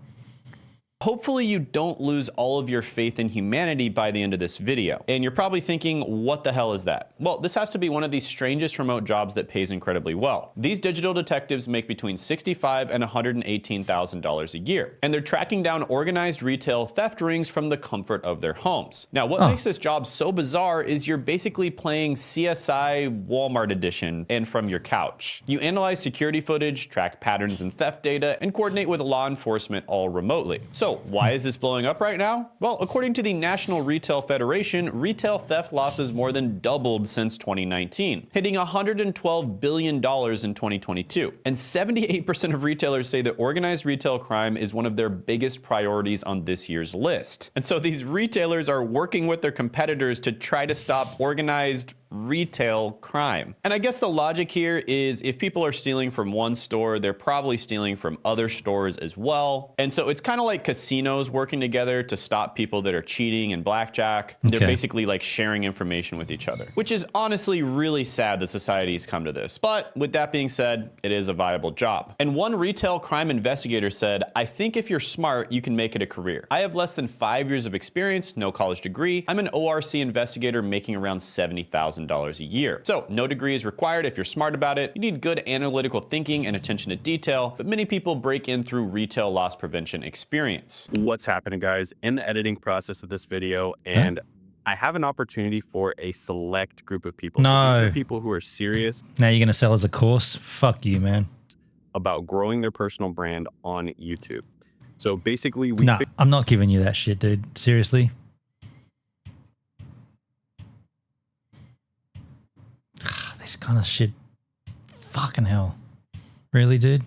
Hopefully you don't lose all of your faith in humanity by the end of this video. And you're probably thinking, what the hell is that? Well, this has to be one of the strangest remote jobs that pays incredibly well. These digital detectives make between $65,000 and $118,000 a year. And they're tracking down organized retail theft rings from the comfort of their homes. Now, what makes this job so bizarre is you're basically playing CSI Walmart edition and from your couch. You analyze security footage, track patterns in theft data, and coordinate with law enforcement all remotely. So why is this blowing up right now? Well, according to the National Retail Federation, retail theft losses more than doubled since 2019, hitting $112 billion in 2022. And 78% of retailers say that organized retail crime is one of their biggest priorities on this year's list. And so these retailers are working with their competitors to try to stop organized retail crime. And I guess the logic here is if people are stealing from one store, they're probably stealing from other stores as well. And so it's kind of like casinos working together to stop people that are cheating in blackjack. They're basically like sharing information with each other, which is honestly really sad that society's come to this. But with that being said, it is a viable job. And one retail crime investigator said, "I think if you're smart, you can make it a career. I have less than 5 years of experience, no college degree. I'm an ORC investigator making around $70,000 a year. So no degree is required if you're smart about it. You need good analytical thinking and attention to detail, but many people break in through retail loss prevention experience." What's happening, guys, in the editing process of this video, and I have an opportunity for a select group of people. No. So these are people who are serious Now you're going to sell as a course? Fuck you, man. about growing their personal brand on YouTube. So basically, I'm not giving you that shit, dude. Seriously. This kind of shit. Fucking hell. Really, dude?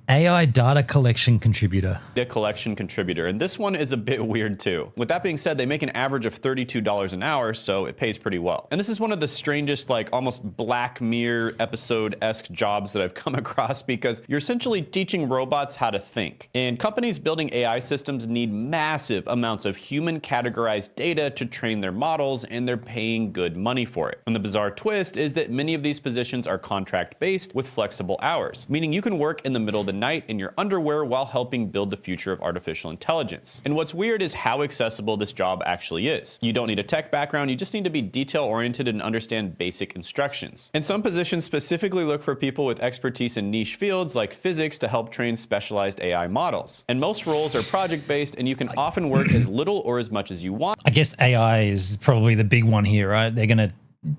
AI data collection contributor. A collection contributor, and this one is a bit weird too. With that being said, they make an average of $32 an hour, so it pays pretty well. And this is one of the strangest, like almost Black Mirror episode-esque jobs that I've come across because you're essentially teaching robots how to think. And companies building AI systems need massive amounts of human categorized data to train their models, and they're paying good money for it. And the bizarre twist is that many of these positions are contract-based with flexible hours, meaning you can work in the middle of the night in your underwear while helping build the future of artificial intelligence. And what's weird is how accessible this job actually is. You don't need a tech background, you just need to be detail-oriented and understand basic instructions. And some positions specifically look for people with expertise in niche fields like physics to help train specialized AI models. And most roles are project-based, and you can often work as little or as much as you want. I guess AI is probably the big one here, right? They're going to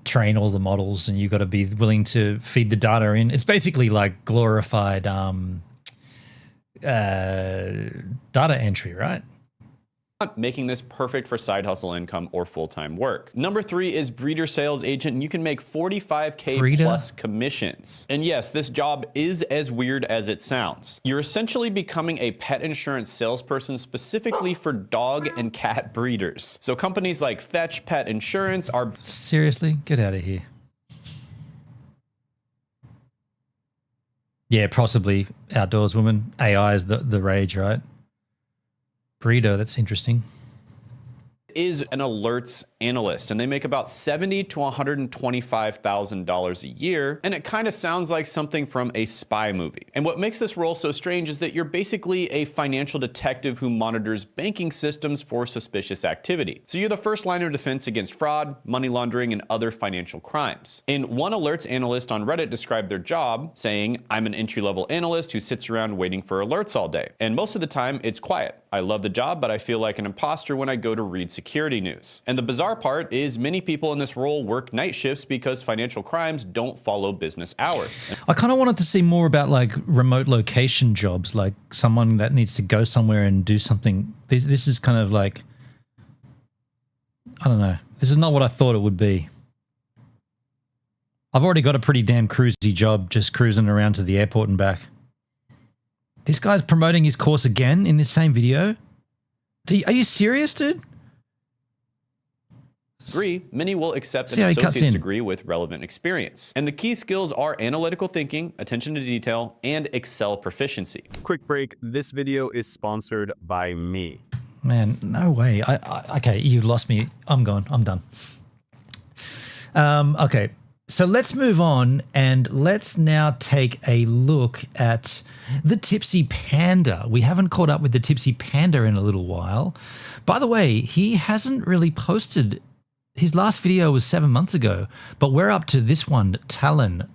train all the models, and you've got to be willing to feed the data in. It's basically like glorified data entry, right? Making this perfect for side hustle income or full-time work. Number 3 is breeder sales agent, and you can make $45K plus commissions. And yes, this job is as weird as it sounds. You're essentially becoming a pet insurance salesperson specifically for dog and cat breeders. So companies like Fetch Pet Insurance are— Seriously? Get out of here. Yeah, possibly outdoors woman. AI is the rage, right? Breeder, that's interesting. Is an alerts analyst, and they make about $70,000 to $125,000 a year, and it kind of sounds like something from a spy movie. And what makes this role so strange is that you're basically a financial detective who monitors banking systems for suspicious activity. So you're the first line of defense against fraud, money laundering, and other financial crimes. And one alerts analyst on Reddit described their job saying, "I'm an entry-level analyst who sits around waiting for alerts all day. And most of the time, it's quiet. I love the job, but I feel like an imposter when I go to read security news. And the bizarre part is many people in this role work night shifts because financial crimes don't follow business hours. I kind of wanted to see more about like remote location jobs, like someone that needs to go somewhere and do something. This is kind of like, I don't know. This is not what I thought it would be. I've already got a pretty damn cruisy job just cruising around to the airport and back. This guy's promoting his course again in this same video? Are you serious, dude? 3, many will accept an associate's degree with relevant experience. And the key skills are analytical thinking, attention to detail, and Excel proficiency. Quick break. This video is sponsored by me. Man, no way. Okay, you lost me. I'm gone. I'm done. Okay, so let's move on and let's now take a look at the Tipsy Panda. We haven't caught up with the Tipsy Panda in a little while. By the way, he hasn't really posted. His last video was 7 months ago, but we're up to this one, Talon,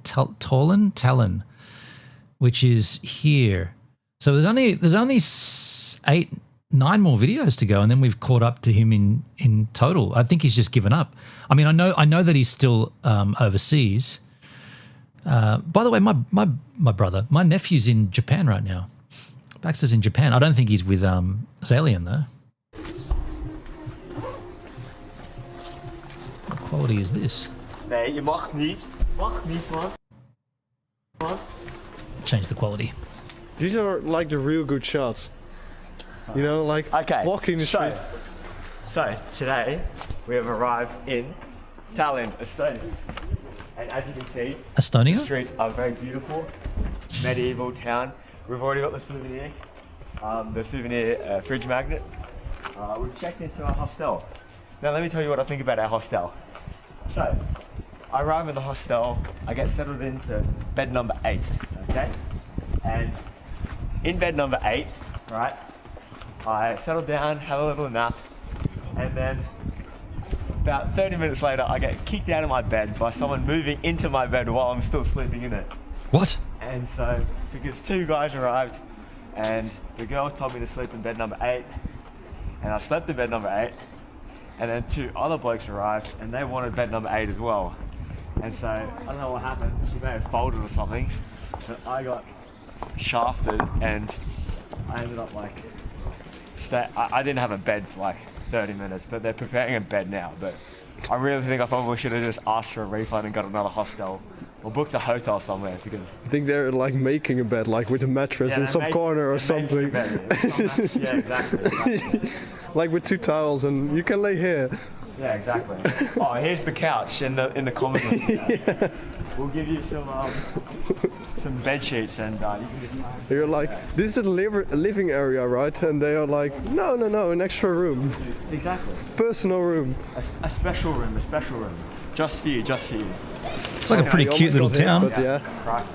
which is here. So there's only 9 more videos to go, and then we've caught up to him in total. I think he's just given up. I mean, I know that he's still overseas. By the way, my brother, my nephew's in Japan right now. Baxter's in Japan. I don't think he's with Zalian though. What quality is this? Nee, je mag niet. Mag niet, man. Change the quality. These are like the real good shots. You know, like walking the street. So today we have arrived in Tallinn, Estonia. And as you can see, Estonia? the streets are very beautiful. Medieval town. We've already got the souvenir fridge magnet. We've checked into our hostel. Now let me tell you what I think about our hostel. So, I arrive in the hostel, I get settled into bed number 8, okay? And in bed number 8, right, I settle down, have a little nap, and then about 30 minutes later, I get kicked out of my bed by someone moving into my bed while I'm still sleeping in it. What? And so, because 2 guys arrived, and the girl told me to sleep in bed number 8, and I slept in bed number 8, and then 2 other blokes arrived, and they wanted bed number 8 as well. And so, I don't know what happened, she may have folded or something, but I got shafted, and I ended up like, I didn't have a bed for like 30 minutes, but they're preparing a bed now. But I really think I probably should have just asked for a refund and got another hostel or booked a hotel somewhere, because I think they're like making a bed, like with a mattress in some corner or something. Yeah, exactly. Like with 2 towels, and you can lay here. Yeah, exactly. Oh, here's the couch in the common room. Yeah. We'll give you some bed sheets, and you can just. You're like, this is a living area, right? And they are like, no, an extra room. Exactly. Personal room. A special room, just for you. It's like a pretty cute little town. But yeah. Right.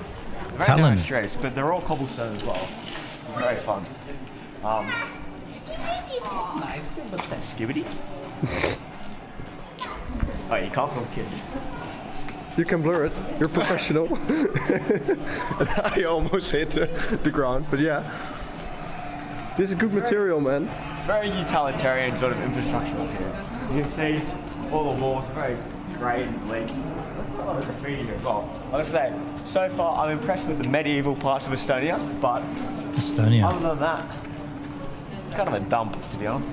Talon. Very nice streets, but they're all cobblestone as well. It's very fun. Skibidi? Oh, you can't film kids. You can blur it. You're professional. I almost hit the ground, but yeah. This is good material, man. Very utilitarian sort of infrastructure up here. You can see all the walls are very grey and bleak. A lot of graffiti here as well. I would say, so far I'm impressed with the medieval parts of Estonia, but other than that, it's kind of a dump, to be honest.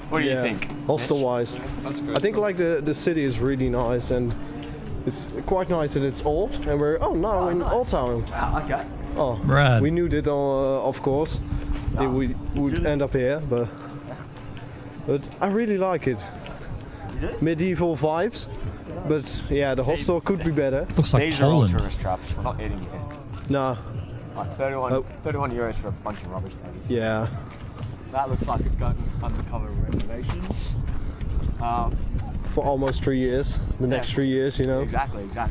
What do you think? Hostel-wise, I think like the city is really nice, and it's quite nice that it's old, and we're now in Old Town. Okay. Oh, Rad. We knew that, of course. We would end up here, but I really like it. Medieval vibes, but yeah, the hostel could be better. Looks like These Poland. are all tourist traps. We're not eating here. Nah. Like 31 euros for a bunch of rubbish bags. Yeah. That looks like it's got undercover renovations. For almost 3 years. The next 3 years, you know. Exactly. That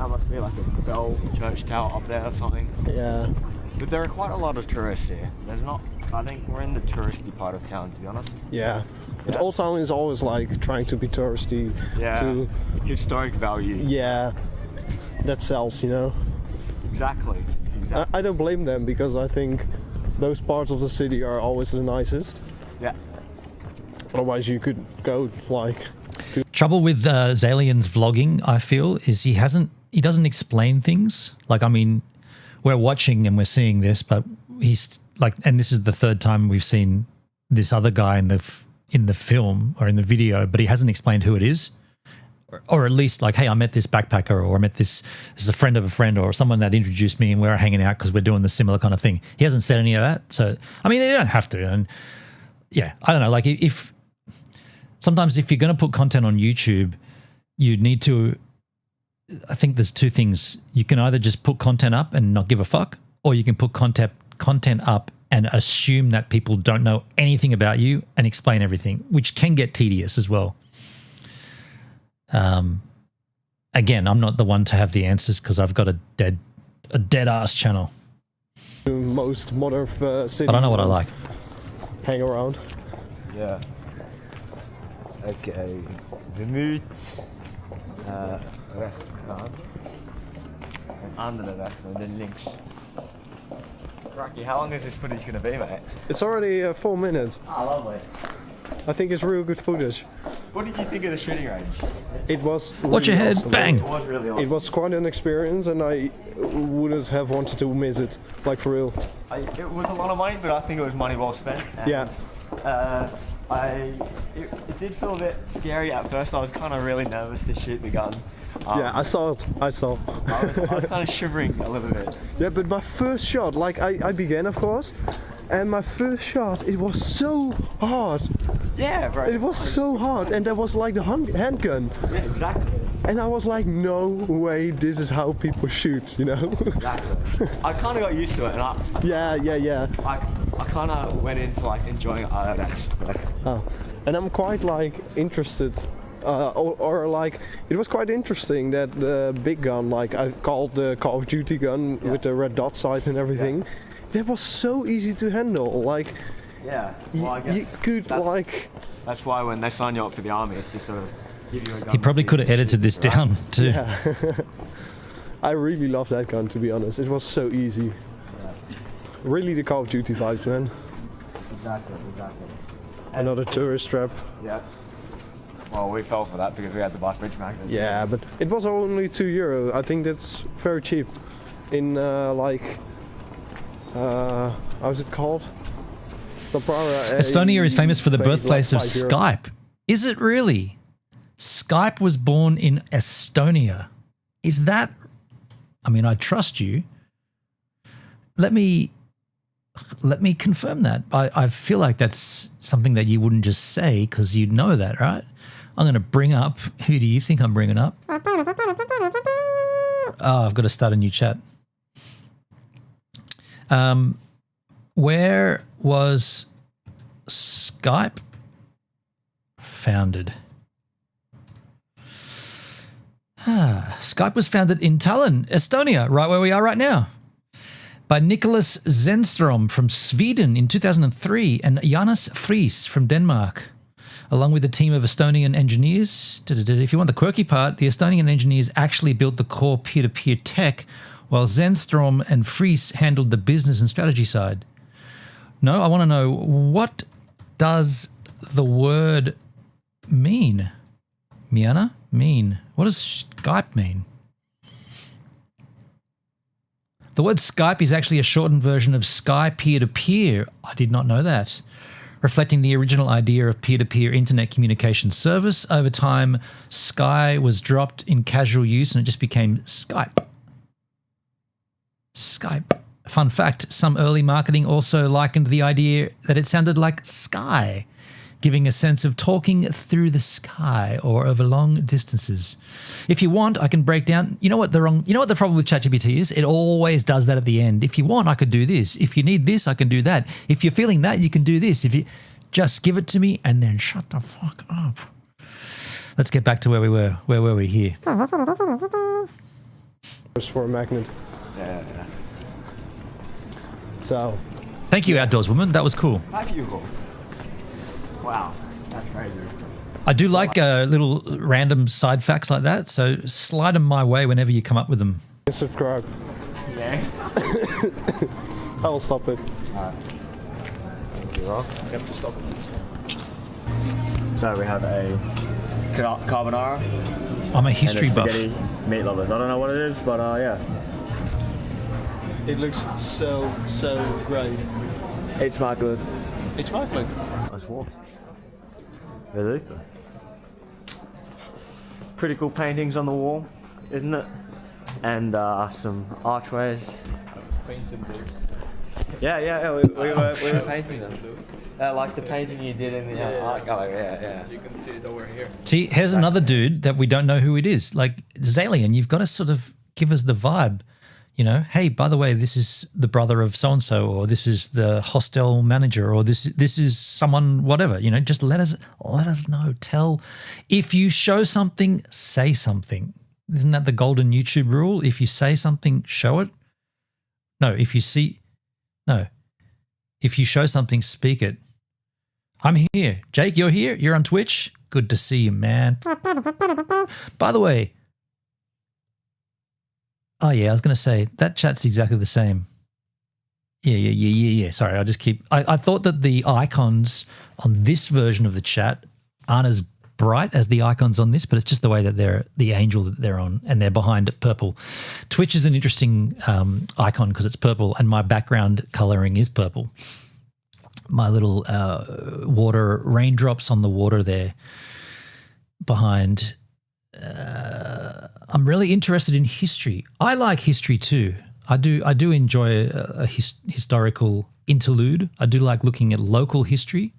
must be like a bell church tower up there or something. Yeah. But there are quite a lot of tourists here. There's not. I think we're in the touristy part of town, to be honest. Yeah. But Old Town is always like trying to be touristy. Yeah. To historic value. Yeah. That sells, you know. Exactly. Exactly. I don't blame them because I think those parts of the city are always the nicest. Yeah. Otherwise, you could go like. Trouble with Zalian's vlogging, I feel, is he doesn't explain things. Like, I mean, we're watching and we're seeing this, but he's like, and this is the third time we've seen this other guy in the film or in the video, but he hasn't explained who it is, or at least like, hey, I met this backpacker, or I met this is a friend of a friend, or someone that introduced me and we're hanging out because we're doing the similar kind of thing. He hasn't said any of that. So, I mean, you don't have to. And yeah, I don't know. Like if sometimes if you're going to put content on YouTube, you need to, I think there's two things. You can either just put content up and not give a fuck, or you can put content up and assume that people don't know anything about you and explain everything, which can get tedious as well. Again, I'm not the one to have the answers because I've got a dead ass channel. Most modern cities. But I know what I like. Hang around. Yeah. Okay. Vermouth. Rechterkant. En andere weg, de links. Rocky, how long is this footage going to be, mate? It's already 4 minutes. Ah, lovely. I think it's real good footage. What did you think of the shooting range? It was Watch your really head, awesome. bang! It was really awesome. It was quite an experience, and I wouldn't have wanted to miss it, like for real. It was a lot of money, but I think it was money well spent. And, Yeah. It did feel a bit scary at first. I was kind of really nervous to shoot the gun. Yeah, I saw it. I saw. I was kind of shivering a little bit. Yeah, but my first shot, like I began, of course, and my first shot, it was so hard. Yeah, bro. It was so hard, and that was like the handgun. Yeah, exactly. And I was like, no way, this is how people shoot, you know? Exactly. I kind of got used to it, and Yeah. I kind of went into like enjoying it. Oh. And I'm quite like interested, or like, it was quite interesting that the big gun, like I called the Call of Duty gun with the red dot sight and everything, that was so easy to handle. Like, Yeah. Well, I guess you could like. That's why when they sign you up for the army, it's just sort of give you a gun. He probably could have edited this down too. Yeah. I really love that gun, to be honest. It was so easy. Yeah. Really the Call of Duty vibes, man. Exactly. Another tourist trap. Yeah. Well, we fell for that because we had to buy fridge magnets. Yeah, but it was only €2. I think that's very cheap. In like, how's it called? Estonia is famous for the birthplace of Skype. Is it really? Skype was born in Estonia. Is that? I mean, I trust you. Let me confirm that. I feel like that's something that you wouldn't just say because you know that, right? I'm going to bring up. Who do you think I'm bringing up? Oh, I've got to start a new chat. Where was Skype founded? Skype was founded in Tallinn, Estonia, right where we are right now, by Nicholas Zenström from Sweden in 2003 and Jonas Friis from Denmark, along with a team of Estonian engineers. If you want the quirky part, the Estonian engineers actually built the core peer-to-peer tech, while Zenström and Friis handled the business and strategy side. No, I want to know, what does the word mean? Miana? Mean. What does Skype mean? The word Skype is actually a shortened version of Sky peer-to-peer. I did not know that. Reflecting the original idea of peer-to-peer internet communication service. Over time, Sky was dropped in casual use and it just became Skype. Skype. Fun fact, some early marketing also likened the idea that it sounded like sky, giving a sense of talking through the sky or over long distances. If you want, I can break down. You know what the problem with ChatGPT is? It always does that at the end. If you want, I could do this. If you need this, I can do that. If you're feeling that, you can do this. If you just give it to me and then shut the fuck up. Let's get back to where we were. Where were we here? Just for a magnet. Yeah. So. Thank you, Outdoors Woman. That was cool. Thank you. Wow, that's crazy. I do like little random side facts like that, so slide them my way whenever you come up with them. Subscribe. Yeah. gang. I will stop it. Alright. Thank you, Rob. You have to stop it. So we have a carbonara. I'm a history and a buff. spaghetti meat lovers. I don't know what it is, but yeah. It looks so great. It's my good. It's my good. Nice walk. Really good. Pretty cool paintings on the wall, isn't it? And some archways. Yeah, we were painting them. Like the painting you did in the art gallery, yeah. You can see it over here. See, here's another dude that we don't know who it is. Like, Zalian, you've got to sort of give us the vibe. You know, hey, by the way, this is the brother of so-and-so, or this is the hostel manager, or this is someone, whatever. You know, just let us know. Tell, if you show something, say something. Isn't that the golden YouTube rule? If you say something, show it. If you show something, speak it. I'm here. Jake, you're here? You're on Twitch? Good to see you, man. By the way, oh yeah, I was going to say, that chat's exactly the same. Yeah. Sorry, I thought that the icons on this version of the chat aren't as bright as the icons on this, but it's just the way that they're the angel that they're on, and they're behind it purple. Twitch is an interesting icon because it's purple, and my background coloring is purple. My little water raindrops on the water there behind. I'm really interested in history. I like history too. I do enjoy a historical interlude. I do like looking at local history.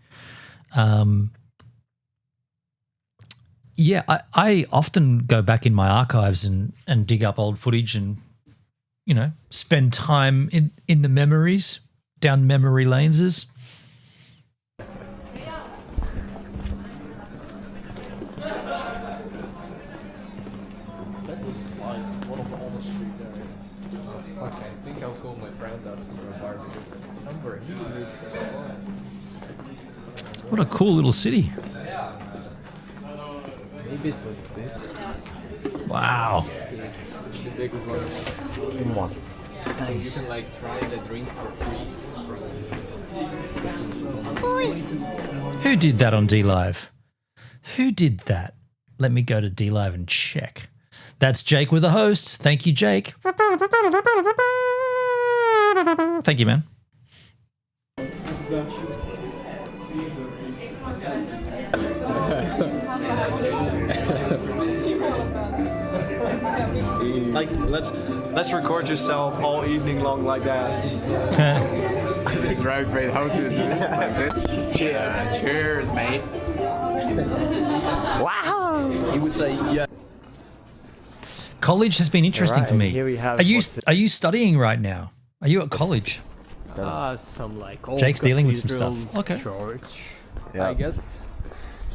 Yeah, I often go back in my archives and dig up old footage and, you know, spend time in the memories, down memory lanes. Okay, I think I'll call my friend asking for a bar because somewhere he lives there. What a cool little city. Maybe it was this. Wow. The big one. You can like try the drink for free. Who did that on DLive? Who did that? Let me go to DLive and check. That's Jake with a host. Thank you, Jake. Thank you, man. Like, let's record yourself all evening long like that. Right, great. How to do like this? Cheers. Cheers, mate. Wow! He would say, yeah. College has been interesting for me. Here we have Are you studying right now? Are you at college? Some like old Jake's dealing with some cathedral stuff. Okay. Church, Yeah. I guess.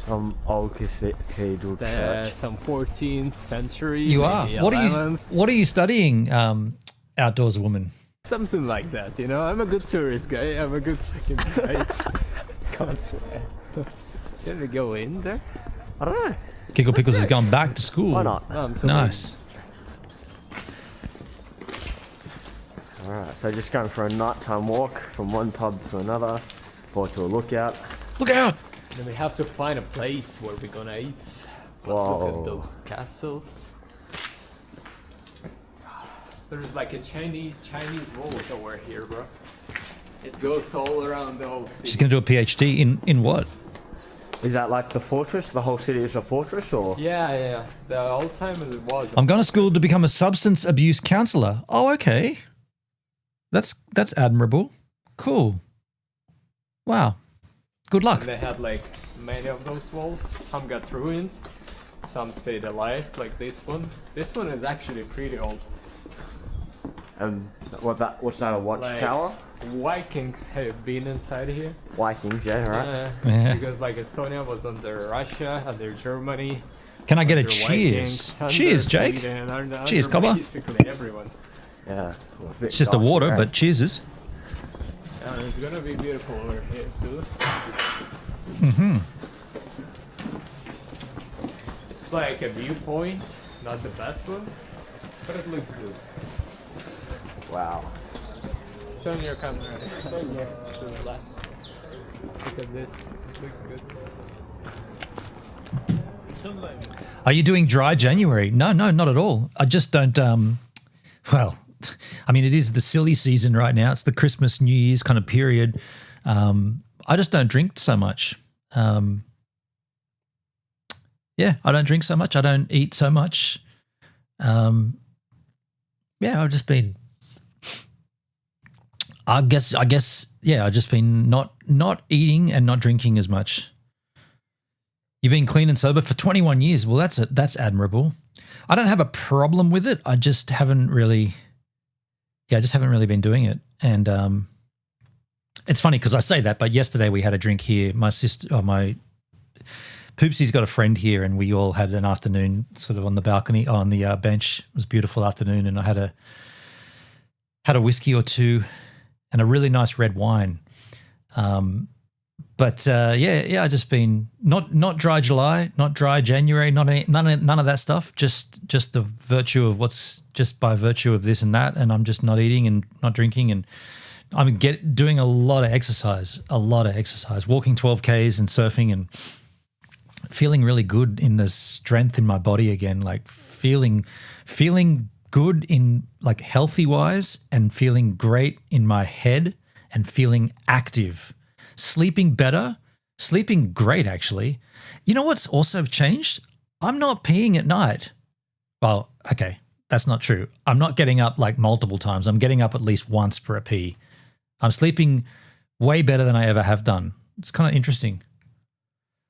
Some old cathedral church. Some 14th century. You are. maybe What 11th. are you studying, outdoors woman? Something like that, you know. I'm a good tourist guy. I'm a good fucking guide. Can't swear. Can we go in there? I don't know. Giggle Pickles has gone back to school. Why not? No, I'm so Nice. Alright, so just going for a nighttime walk from one pub to another, forward to a lookout. Look out! Then we have to find a place where we're gonna eat. Let's Whoa. look at those castles. There's like a Chinese wall over here, bro. It goes all around the whole city. She's going to do a PhD in what? Is that like the fortress? The whole city is a fortress, or? Yeah. The old time as it was. I'm going to school to become a substance abuse counselor. Oh, okay. That's admirable. Cool. Wow. Good luck. And they had like many of those walls. Some got ruined, some stayed alive, like this one. This one is actually pretty old. And what's that, a watchtower? Vikings have been inside here. Vikings, yeah, right? Yeah. Because like Estonia was under Russia, under Germany. Can I get a under cheers? Vikings, Cheers, under Jake. Sweden, under Cheers, Cobber. basically everyone. Yeah. It's just a water, but cheers. And it's gonna be beautiful over here too. Mm-hmm. It's like a viewpoint, not the best one, but it looks good. Wow. Show me your camera. Yeah, to the left. Look at this. It looks good. Are you doing dry January? No, not at all. I just don't. Well, I mean, it is the silly season right now. It's the Christmas, New Year's kind of period. I just don't drink so much. Yeah, I don't drink so much. I don't eat so much. Yeah, I've just been. I guess. Yeah, I've just been not eating and not drinking as much. You've been clean and sober for 21 years. Well, that's admirable. I don't have a problem with it. I just haven't really. Yeah, I just haven't really been doing it. And it's funny because I say that, but yesterday we had a drink here. My sister, my Poopsy's got a friend here, and we all had an afternoon sort of on the balcony, on the bench. It was a beautiful afternoon, and I had a whiskey or two and a really nice red wine. But I just been not dry July, not dry January, none of that stuff. Just the virtue of what's just by virtue of this and that, and I'm just not eating and not drinking, and I'm doing a lot of exercise, walking 12Ks and surfing, and feeling really good in the strength in my body again, like feeling good in like healthy wise, and feeling great in my head, and feeling active. Sleeping better, sleeping great, actually. You know what's also changed? I'm not peeing at night. Well, okay, that's not true. I'm not getting up like multiple times. I'm getting up at least once for a pee. I'm sleeping way better than I ever have done. It's kind of interesting.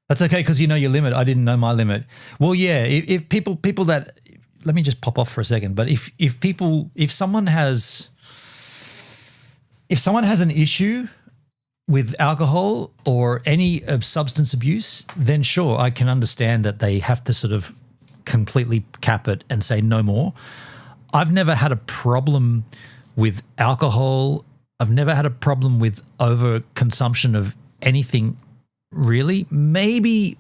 That's okay because you know your limit. I didn't know my limit. Well, yeah, if people that, let me just pop off for a second, but if someone has an issue with alcohol or any substance abuse, then sure, I can understand that they have to sort of completely cap it and say no more. I've never had a problem with alcohol. I've never had a problem with overconsumption of anything, really. Maybe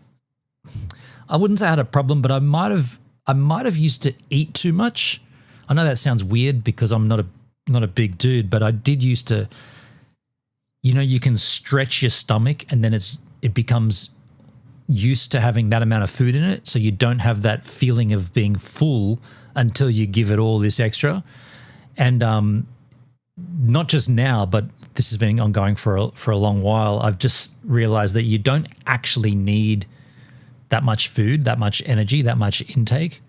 I wouldn't say I had a problem, but I might have used to eat too much. I know that sounds weird because I'm not a big dude, but I did used to. You know, you can stretch your stomach and then it becomes used to having that amount of food in it, so you don't have that feeling of being full until you give it all this extra. And not just now, but this has been ongoing for a long while. I've just realized that you don't actually need that much food, that much energy, that much intake.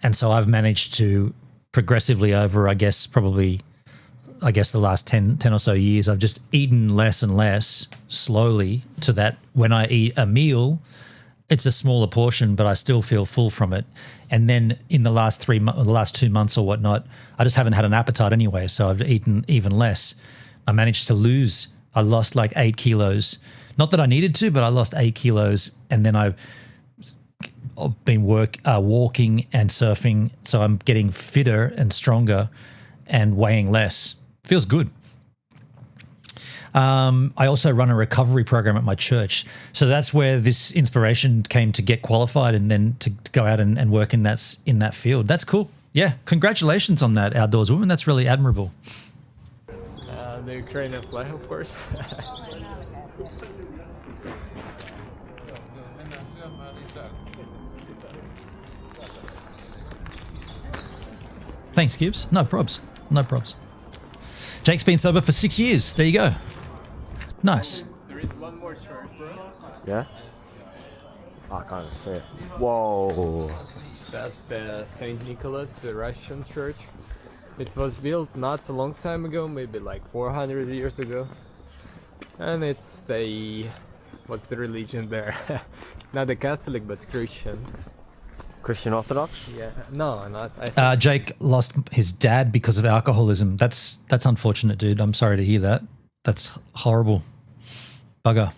And so I've managed to progressively over, I guess the last 10 or so years, I've just eaten less and less slowly to that when I eat a meal, it's a smaller portion, but I still feel full from it. And then in the last 2 months or whatnot, I just haven't had an appetite anyway, so I've eaten even less. I lost like 8 kilos. Not that I needed to, but I lost 8 kilos, and then I've been walking and surfing, so I'm getting fitter and stronger and weighing less. Feels good. I also run a recovery program at my church. So that's where this inspiration came to get qualified and then to go out and work in that field. That's cool. Yeah. Congratulations on that, Outdoors Woman. That's really admirable. The Ukrainian flag, of course. Thanks, Gibbs. No probs. Jake's been sober for 6 years. There you go. Nice. There is one more church, bro. Yeah? I can't see it. Whoa. That's the St. Nicholas, the Russian church. It was built not a long time ago, maybe like 400 years ago. And it's what's the religion there? Not a Catholic, but Christian. Christian Orthodox? Yeah, no, not. Jake lost his dad because of alcoholism. That's unfortunate, dude. I'm sorry to hear that. That's horrible. Bugger.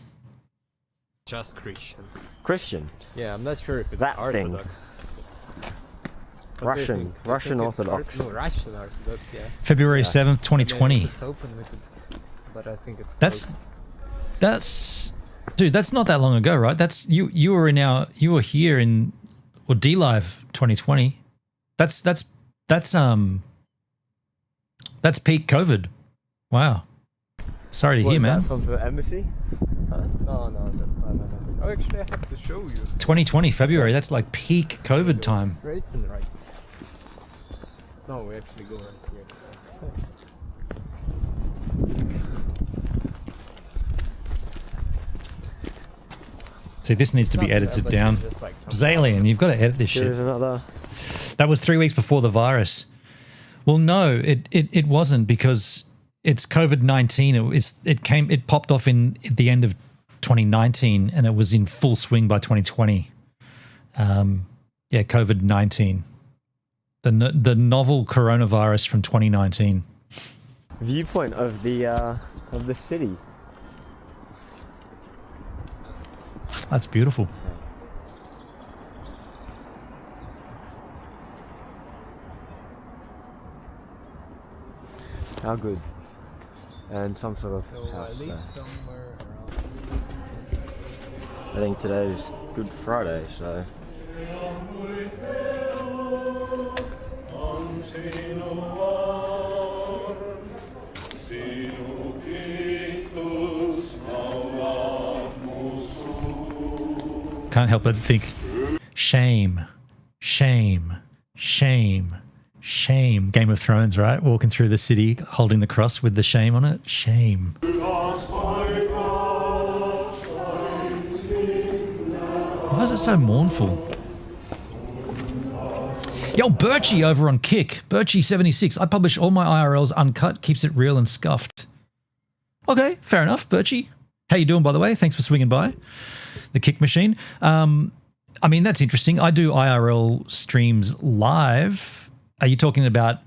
Just Christian. Christian? Yeah, I'm not sure if it's that Orthodox. Russian Orthodox. No, Russian Orthodox, yeah. February 7th, 2020. It's open, but I think it's That's dude, that's not that long ago, right? That's you were here in D Live 2020. That's That's peak COVID. Wow. Sorry to hear, man. That's from the embassy? Huh? No, that's not an embassy. Oh, actually, I have to show you. 2020 February. That's like peak COVID time. Right and right. No, we actually go right here. See, this needs to be edited down. Zalian, you've got to edit this shit. Here's another. That was 3 weeks before the virus. Well, no, it wasn't, because it's COVID-19. It popped off at the end of 2019, and it was in full swing by 2020. COVID-19, the novel coronavirus from 2019. Viewpoint of the city. That's beautiful. How good. And some sort of house there. I think today's Good Friday, so... Can't help but think, shame, shame, shame, shame. Game of Thrones, right? Walking through the city, holding the cross with the shame on it. Shame. Why is it so mournful? Yo, Birchie over on Kick. Birchie76. I publish all my IRLs uncut, keeps it real and scuffed. Okay, fair enough, Birchie. How you doing, by the way? Thanks for swinging by. The Kick machine. I mean, that's interesting. I do IRL streams live. Are you talking about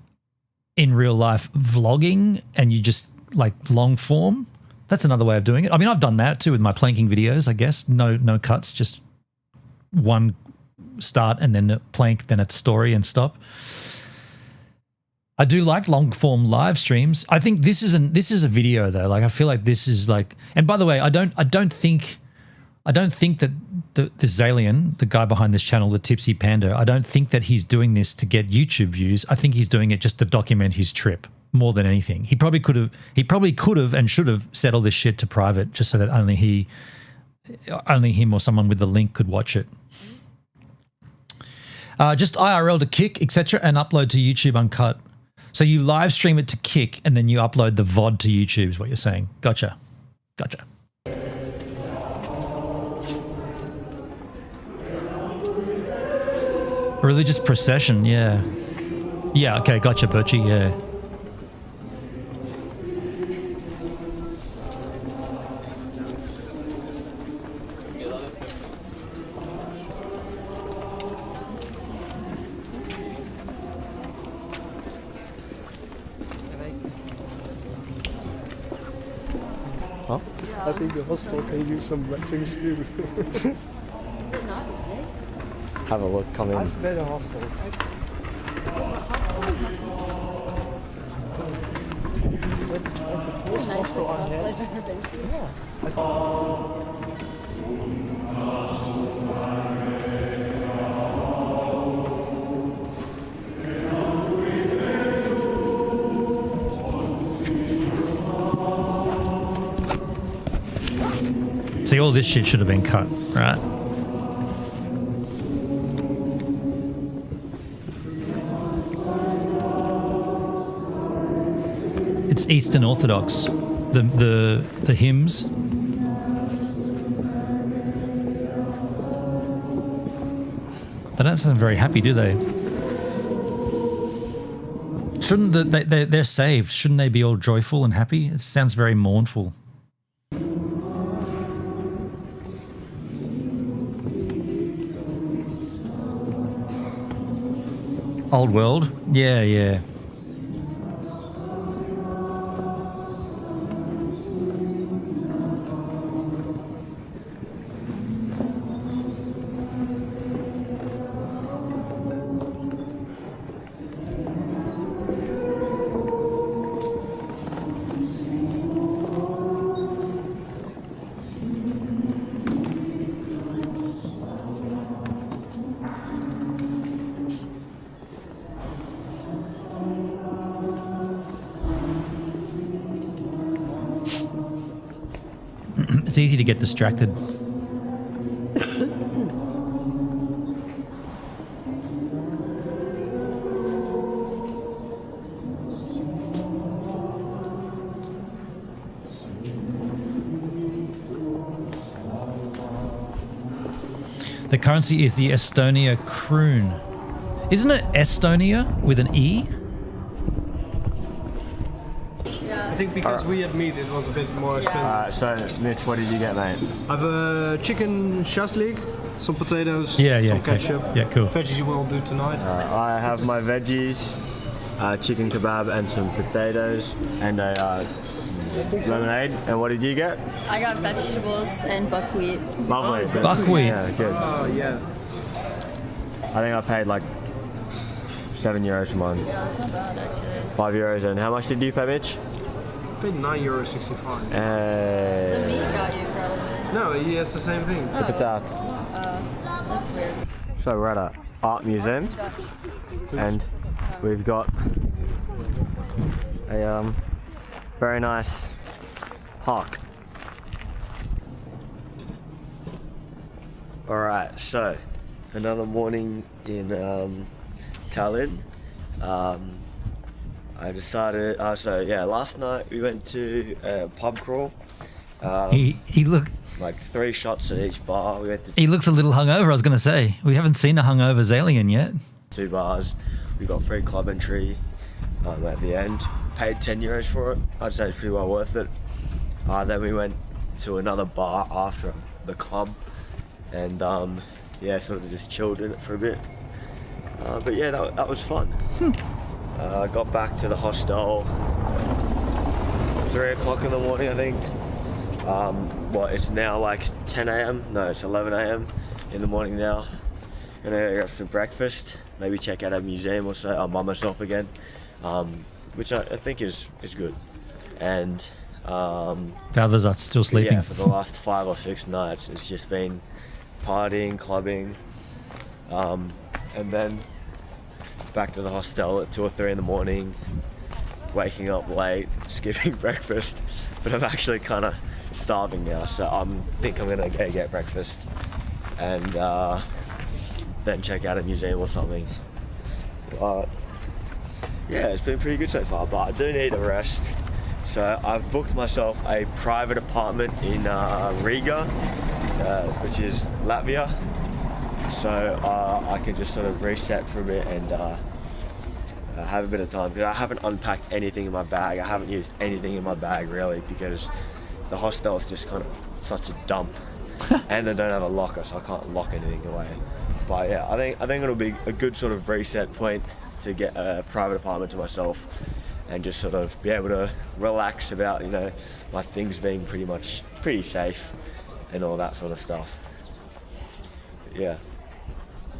in real life vlogging and you just like long form? That's another way of doing it. I mean, I've done that too with my planking videos, I guess. No cuts, just one start and then a plank, then a story and stop. I do like long form live streams. I think this is a video though. Like I feel like this is like, and by the way, I don't think that the Zalian, the guy behind this channel, the Tipsy Panda, I don't think that he's doing this to get YouTube views. I think he's doing it just to document his trip more than anything. He probably could have and should have set all this shit to private just so that only him or someone with the link could watch it. Just IRL to Kick, etc., and upload to YouTube uncut. So you live stream it to Kick and then you upload the VOD to YouTube is what you're saying. Gotcha. Religious procession, yeah. Yeah, okay, gotcha, Birchie, yeah. Huh? I think the hostel can use some blessings too. Have a look, come in. I've been in hostels. See, all this shit should have been cut, right? It's Eastern Orthodox, the hymns. They don't sound very happy, do they? Shouldn't they're saved? Shouldn't they be all joyful and happy? It sounds very mournful. Old world? Yeah. It's easy to get distracted. The currency is the Estonia kroon. Isn't it Estonia with an E? I think because we had meat, it was a bit more expensive. So, Mitch, what did you get, mate? I have a chicken shashlik, some potatoes, some okay. ketchup. Yeah, cool. Veggies you will do tonight. I have my veggies, chicken kebab and some potatoes, and a lemonade. And what did you get? I got vegetables and buckwheat. Lovely. Buckwheat. Yeah, good. Oh, yeah. I think I paid like €7 for mine. Yeah, that's not bad actually. €5. And how much did you pay, Mitch? I paid €9.65. The meat got you probably. No, he has the same thing. Oh. That's weird. So we're at an art museum, and we've got a very nice park. Alright, so another morning in Tallinn. I decided, last night we went to a pub crawl. He look. Like 3 shots at each bar. We went to He looks a little hungover. I was going to say we haven't seen a hungover Zalian yet. 2 bars. We got free club entry at the end. Paid €10 for it. I'd say it's pretty well worth it. Then we went to another bar after the club, and sort of just chilled in it for a bit. But yeah, that was fun. Got back to the hostel 3 o'clock in the morning, I think. It's now like 10 a.m. No, it's 11 a.m. in the morning now. Gonna go for breakfast, maybe check out a museum or so. I'm by myself again, which I think is good. And the others are still sleeping. Yeah, for the last 5 or 6 nights, it's just been partying, clubbing, and then back to the hostel at 2 or 3 in the morning, waking up late, skipping breakfast. But I'm actually kind of starving now, so I think I'm gonna go get breakfast and then check out a museum or something. But yeah, it's been pretty good so far, but I do need a rest. So I've booked myself a private apartment in Riga, which is Latvia, so I can just sort of reset for a bit and have a bit of time, because I haven't unpacked anything in my bag. I haven't used anything in my bag really, because the hostel is just kind of such a dump, and they don't have a locker, so I can't lock anything away. But yeah, I think it'll be a good sort of reset point to get a private apartment to myself and just sort of be able to relax about, you know, my things being pretty safe and all that sort of stuff. But yeah.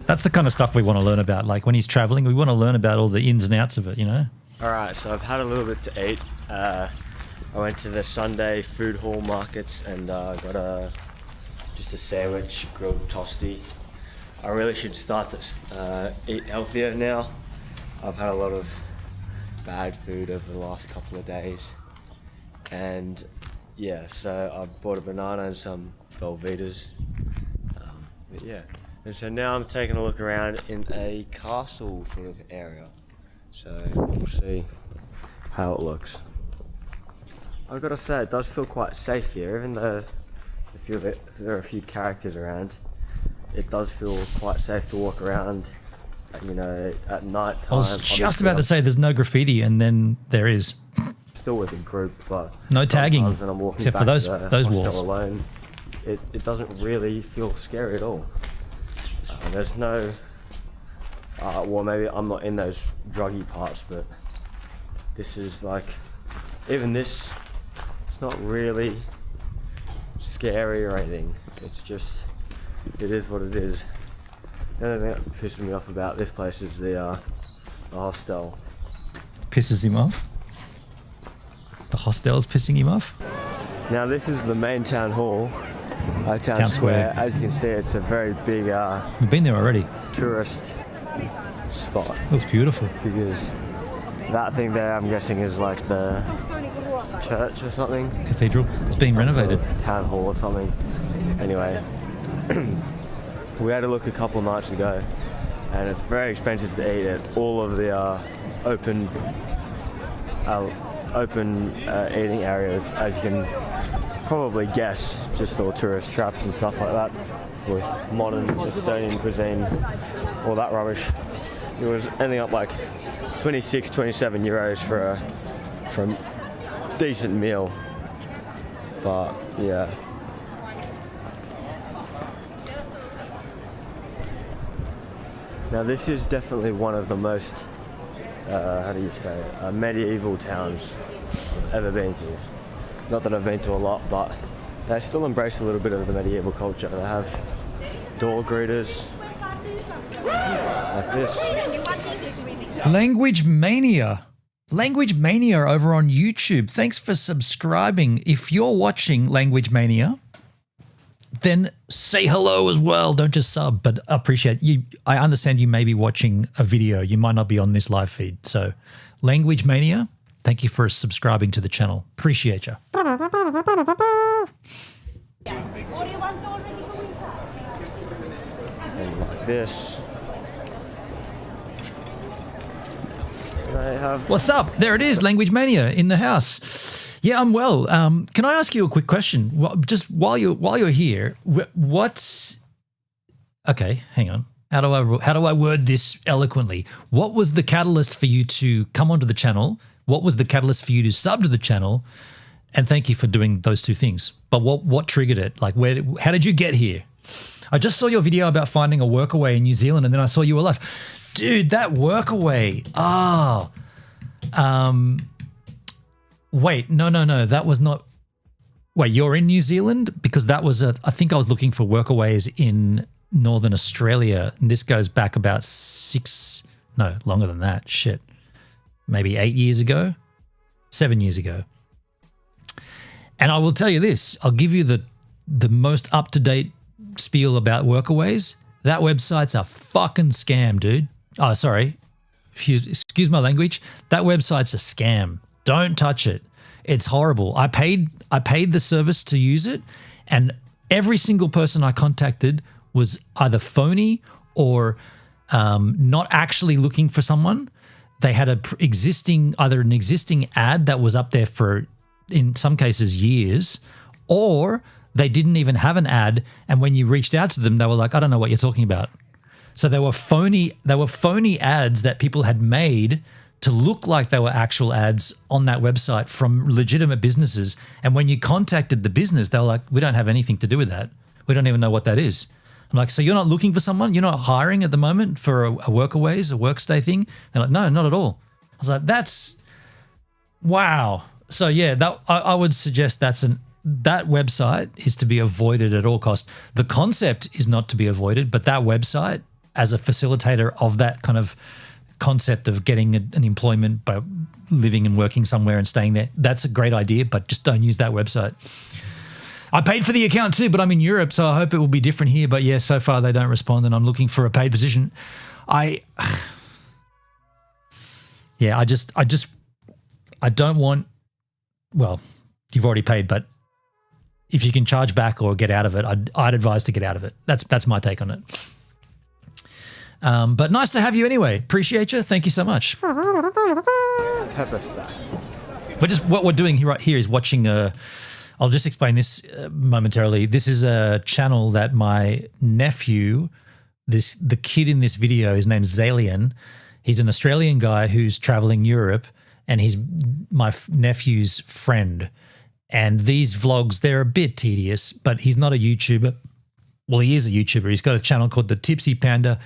That's the kind of stuff we want to learn about. Like when he's traveling, we want to learn about all the ins and outs of it, you know? All right, so I've had a little bit to eat. I went to the Sunday food hall markets and got just a sandwich, grilled toasty. I really should start to eat healthier now. I've had a lot of bad food over the last couple of days. And yeah, so I bought a banana and some Velvetas. But yeah. And so now I'm taking a look around in a castle sort of area. So we'll see how it looks. I've got to say, it does feel quite safe here, even though there are a few characters around. It does feel quite safe to walk around, you know, at night time. I was just about to say there's no graffiti, and then there is. Still with a group, but no tagging, except for those walls. Alone, it doesn't really feel scary at all. There's no, well, maybe I'm not in those druggy parts, but this is like, even this, it's not really scary or anything. It's just, it is what it is. The only thing that pisses me off about this place is the hostel. Pisses him off? The hostel's pissing him off? Now this is the main town hall. Town Square. As you can see, it's a very big we've been there already. Tourist spot. Looks beautiful. Because That thing there, I'm guessing, is like the church or something. Cathedral. It's being renovated. Town hall or something. Anyway, we had a look a couple nights ago, and it's very expensive to eat at all of the open eating areas, as you can probably guess, just all tourist traps and stuff like that, with modern Estonian cuisine, all that rubbish. It was ending up like 26, 27 euros for a decent meal. But yeah. Now this is definitely one of the most, how do you say it, medieval towns I've ever been to. Not that I've been to a lot, but they still embrace a little bit of the medieval culture. They have door greeters like this. Language Mania. Language Mania over on YouTube. Thanks for subscribing. If you're watching Language Mania, then say hello as well. Don't just sub, but I appreciate you. I understand you may be watching a video. You might not be on this live feed. So Language Mania, thank you for subscribing to the channel. Appreciate you. And like this. They have. What's up? There it is, Language Mania in the house. Yeah, I'm well. Can I ask you a quick question? Just while you're here, what's okay? Hang on. How do I word this eloquently? What was the catalyst for you to come onto the channel? What was the catalyst for you to sub to the channel? And thank you for doing those two things. But what triggered it? Like, how did you get here? I just saw your video about finding a workaway in New Zealand, and then I saw you were live. Dude, that workaway. Oh. Wait, no. That was not. Wait, you're in New Zealand? Because that was I think I was looking for workaways in Northern Australia. And this goes back about longer than that. Shit. Maybe 8 years ago, 7 years ago. And I will tell you this, I'll give you the most up-to-date spiel about workaways. That website's a fucking scam, dude. Oh, sorry. Excuse my language. That website's a scam. Don't touch it. It's horrible. I paid the service to use it, and every single person I contacted was either phony or not actually looking for someone. They had either an existing ad that was up there for, in some cases, years, or they didn't even have an ad, and when you reached out to them, they were like, I don't know what you're talking about. So they were phony ads that people had made to look like they were actual ads on that website from legitimate businesses. And when you contacted the business, they were like, we don't have anything to do with that. We don't even know what that is. I'm like, so you're not looking for someone? You're not hiring at the moment for a workaways, a workstay thing? They're like, no, not at all. I was like, that's, wow. So yeah, I would suggest that website is to be avoided at all costs. The concept is not to be avoided, but that website as a facilitator of that kind of concept of getting an employment by living and working somewhere and staying there, that's a great idea, but just don't use that website. I paid for the account too, but I'm in Europe, so I hope it will be different here. But yeah, so far they don't respond, and I'm looking for a paid position. I don't want, well, you've already paid, but if you can charge back or get out of it, I'd advise to get out of it. That's my take on it. But nice to have you anyway. Appreciate you. Thank you so much. Pepper stack. What we're doing right here is watching I'll just explain this momentarily. This is a channel that my nephew, the kid in this video, his name's Zalian. He's an Australian guy who's traveling Europe, and he's my nephew's friend. And these vlogs, they're a bit tedious, but he's not a YouTuber. Well, he is a YouTuber. He's got a channel called The Tipsy Panda.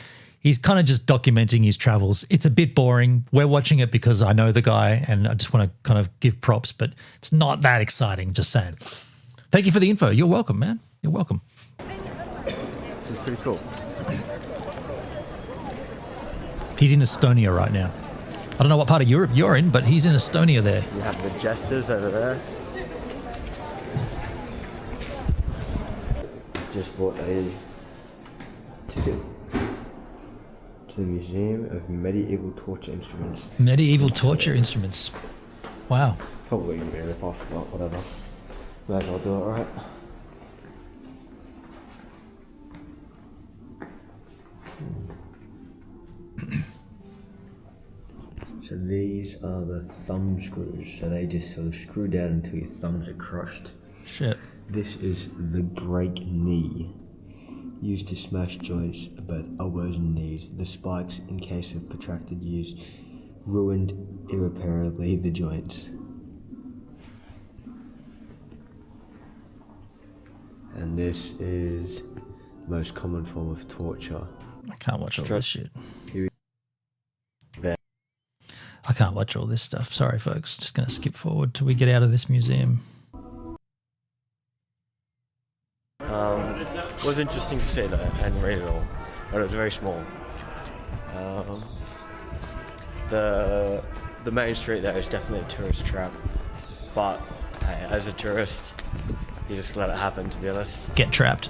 He's kind of just documenting his travels. It's a bit boring. We're watching it because I know the guy and I just want to kind of give props, but it's not that exciting, just saying. Thank you for the info. You're welcome, man. You're welcome. This is pretty cool. He's in Estonia right now. I don't know what part of Europe you're in, but he's in Estonia there. You have the jesters over there. Just bought a ticket to the Museum of Medieval Torture Instruments. Medieval torture instruments. Wow. Probably going to be a rip-off, but whatever. Maybe I'll do it alright. So these are the thumb screws. So they just sort of screw down until your thumbs are crushed. Shit. This is the break knee. Used to smash joints of both elbows and knees. The spikes, in case of protracted use, ruined irreparably the joints. And this is the most common form of torture. I can't watch all this shit. I can't watch all this stuff. Sorry, folks. Just going to skip forward till we get out of this museum. It was interesting to see that and read it all, but it was very small. The main street there is definitely a tourist trap, but hey, as a tourist, you just let it happen, to be honest. Get trapped.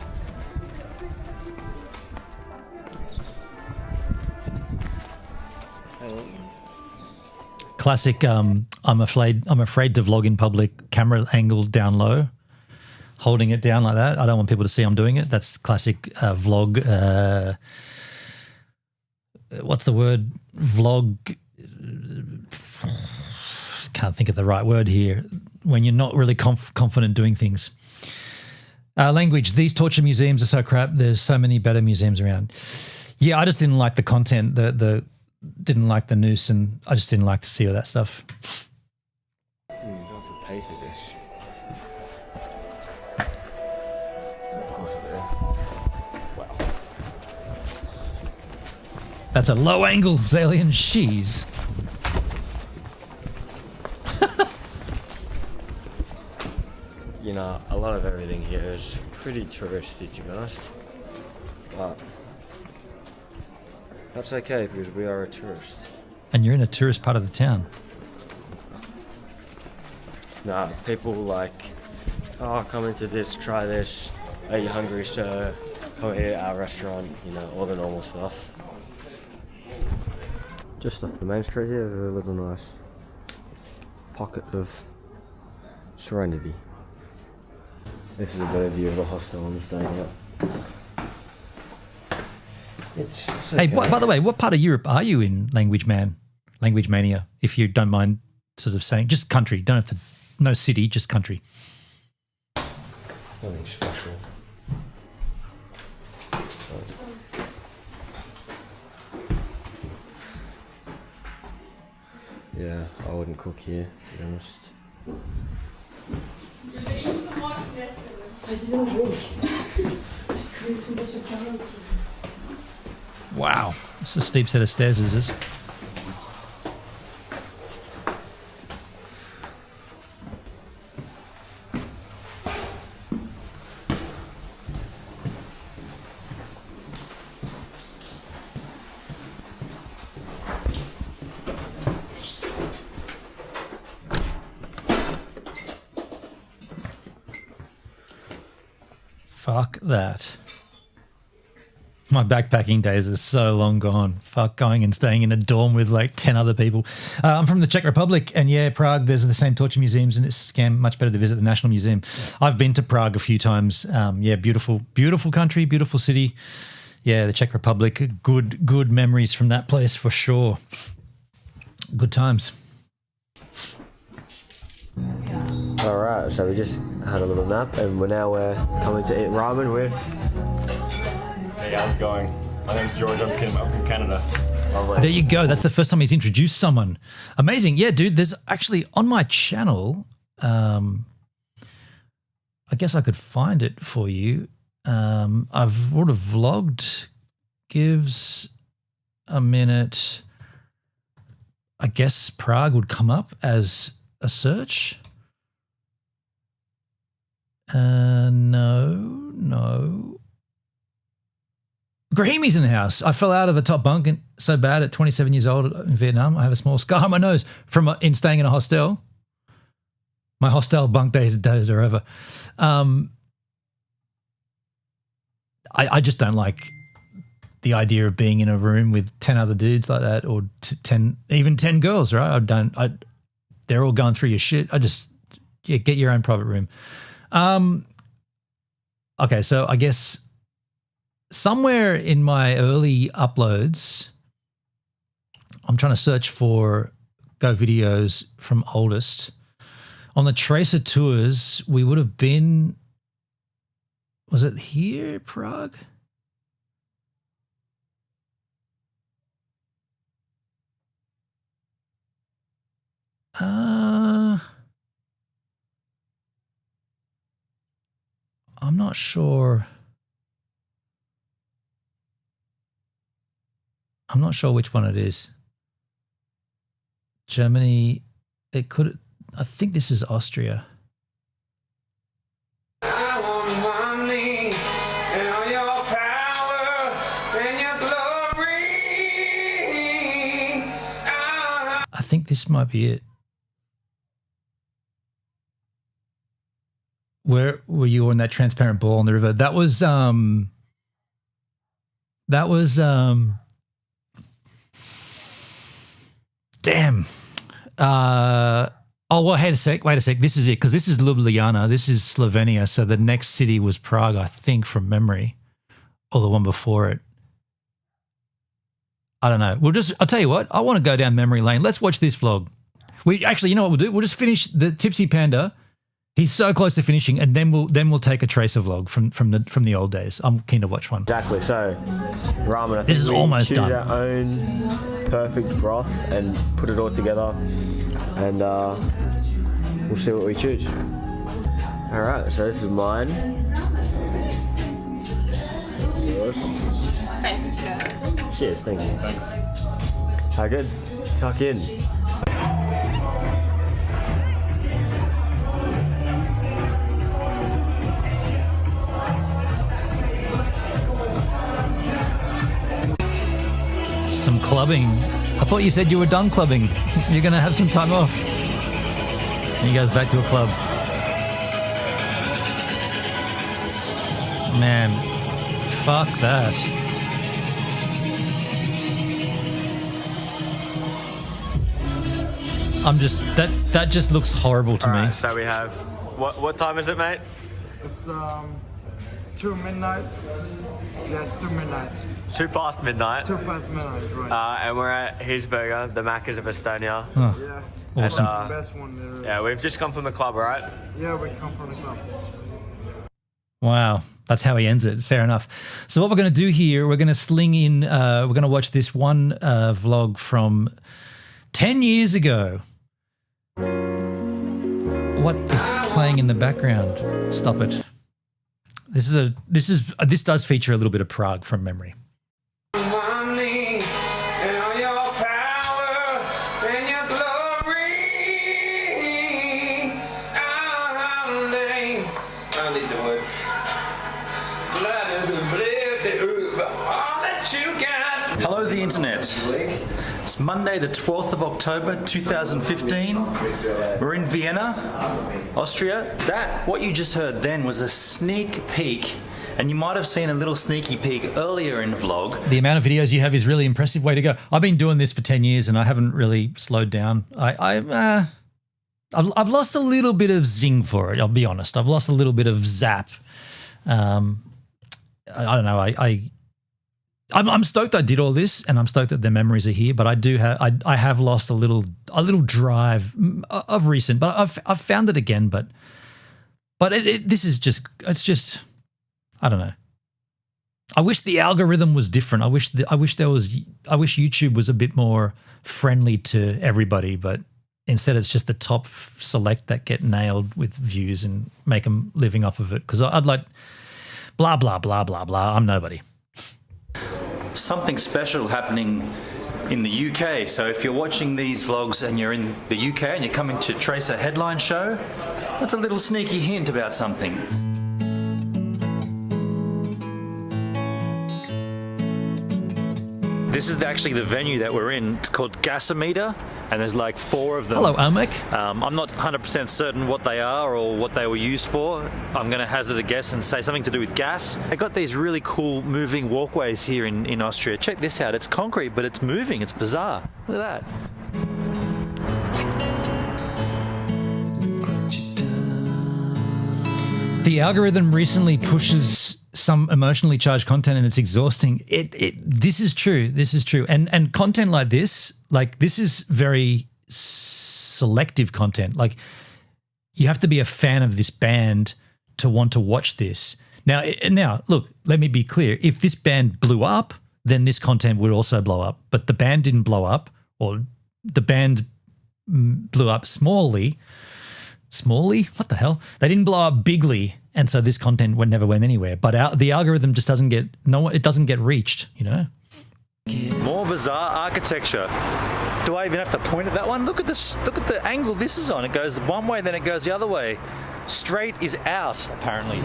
Classic. I'm afraid to vlog in public. Camera angle down low, holding it down like that. I don't want people to see I'm doing it. That's classic vlog. What's the word? Vlog. Can't think of the right word here. When you're not really confident doing things. Language. These torture museums are so crap. There's so many better museums around. Yeah, I just didn't like the content. Didn't like the noose, and I just didn't like to see all that stuff. You don't have to pay for this. Of course it is. Wow. That's a low angle Zalian cheese. You know, a lot of everything here is pretty touristy, to be honest. But that's okay because we are a tourist. And you're in a tourist part of the town. Nah, people like, oh, come into this, try this. Are you hungry, sir? Come eat at our restaurant, you know, all the normal stuff. Just off the main street here, there's a little nice pocket of serenity. This is a better view of the hostel I'm staying at. It's Hey, okay. by the way, what part of Europe are you in, Language Mania? If you don't mind sort of saying, just country, don't have to, no city, just country. Nothing special. Yeah, I wouldn't cook here, to be honest. Wow, it's a steep set of stairs, is this? Fuck that. My backpacking days are so long gone. Fuck going and staying in a dorm with like 10 other people. I'm from the Czech Republic, and yeah, Prague, there's the same torture museums, and it's much better to visit the National Museum. I've been to Prague a few times. Yeah, beautiful, beautiful country, beautiful city. Yeah, the Czech Republic, good memories from that place for sure. Good times. Alright, so we just had a little nap and we're coming to eat ramen with... Hey, how's it going? My name's George, I'm from Canada. There you go. That's the first time he's introduced someone. Amazing. Yeah, dude, there's actually on my channel, I guess I could find it for you. I've would have vlogged, gives a minute. I guess Prague would come up as a search. No. Grahimi's in the house. I fell out of a top bunk so bad at 27 years old in Vietnam. I have a small scar on my nose from in staying in a hostel. My hostel bunk days are over. I just don't like the idea of being in a room with 10 other dudes like that, or 10 girls, right? They're all going through your shit. Get your own private room. Okay, so I guess somewhere in my early uploads, I'm trying to search for Go videos from oldest. On the Tracer tours, we would have been, was it here, Prague? I'm not sure. I'm not sure which one it is. Germany, it could, I think this is Austria. I think this might be it. Where were you on that transparent ball on the river? That was damn. Oh, well, wait a sec. This is it, because this is Ljubljana. This is Slovenia. So the next city was Prague, I think, from memory, or the one before it. I don't know. I'll tell you what, I want to go down memory lane. Let's watch this vlog. You know what we'll do? We'll just finish the Tipsy Panda. He's so close to finishing, and then we'll take a Tracer vlog from the old days. I'm keen to watch one. Exactly. So, ramen. I think this is almost done. Our own perfect broth and put it all together, and we'll see what we choose. All right. So this is mine. Yours. Cheers. Thank you. Thanks. How good? Tuck in. Some clubbing. I thought you said you were done clubbing. You're going to have some time off. And he goes back to a club. Man, fuck that. That just looks horrible to me. So we have, what time is it, mate? It's 2 midnight. Yes, 2 midnight. 2 past midnight. 2 past midnight, right. And we're at his burger, the Macca's of Estonia. Oh, yeah. awesome. And, the best one there is. Yeah, we've just come from the club, right? Yeah, we come from the club. Wow, that's how he ends it. Fair enough. So what we're going to do here, we're going to sling in, we're going to watch this one vlog from 10 years ago. What is playing in the background? Stop it. This does feature a little bit of Prague from memory. Hello, the internet. It's Monday, the 12th of October, 2015. We're in Vienna, Austria. What you just heard then was a sneak peek, and you might have seen a little sneaky peek earlier in the vlog. The amount of videos you have is really impressive. Way to go. I've been doing this for 10 years and I haven't really slowed down. I've lost a little bit of zing for it, I'll be honest. I've lost a little bit of zap. I don't know. I'm stoked I did all this, and I'm stoked that the memories are here. But I have lost a little drive of recent. But I've found it again. But this is just, it's just, I don't know. I wish the algorithm was different. I wish YouTube was a bit more friendly to everybody. But instead, it's just the top select that get nailed with views and make them living off of it. Because I'd like blah blah blah blah blah. I'm nobody. Something special happening in the UK. So if you're watching these vlogs and you're in the UK and you're coming to Tracer Headline Show, that's a little sneaky hint about something. This is actually the venue that we're in. It's called Gasometer. and there's like 4 of them. Hello, Almec. I'm not 100% certain what they are or what they were used for. I'm going to hazard a guess and say something to do with gas. They got these really cool moving walkways here in Austria. Check this out. It's concrete, but it's moving. It's bizarre. Look at that. The algorithm recently pushes some emotionally charged content and it's exhausting. This is true. This is true. And content like this is very selective content. Like, you have to be a fan of this band to want to watch this. Now, look, let me be clear. If this band blew up, then this content would also blow up. But the band didn't blow up, or the band blew up smallly. What the hell? They didn't blow up bigly, and so this content never went anywhere. But the algorithm just doesn't get it doesn't get reached, you know. More bizarre architecture. Do I even have to point at that one? Look at this. Look at the angle this is on. It goes one way, then it goes the other way. Straight is out, apparently.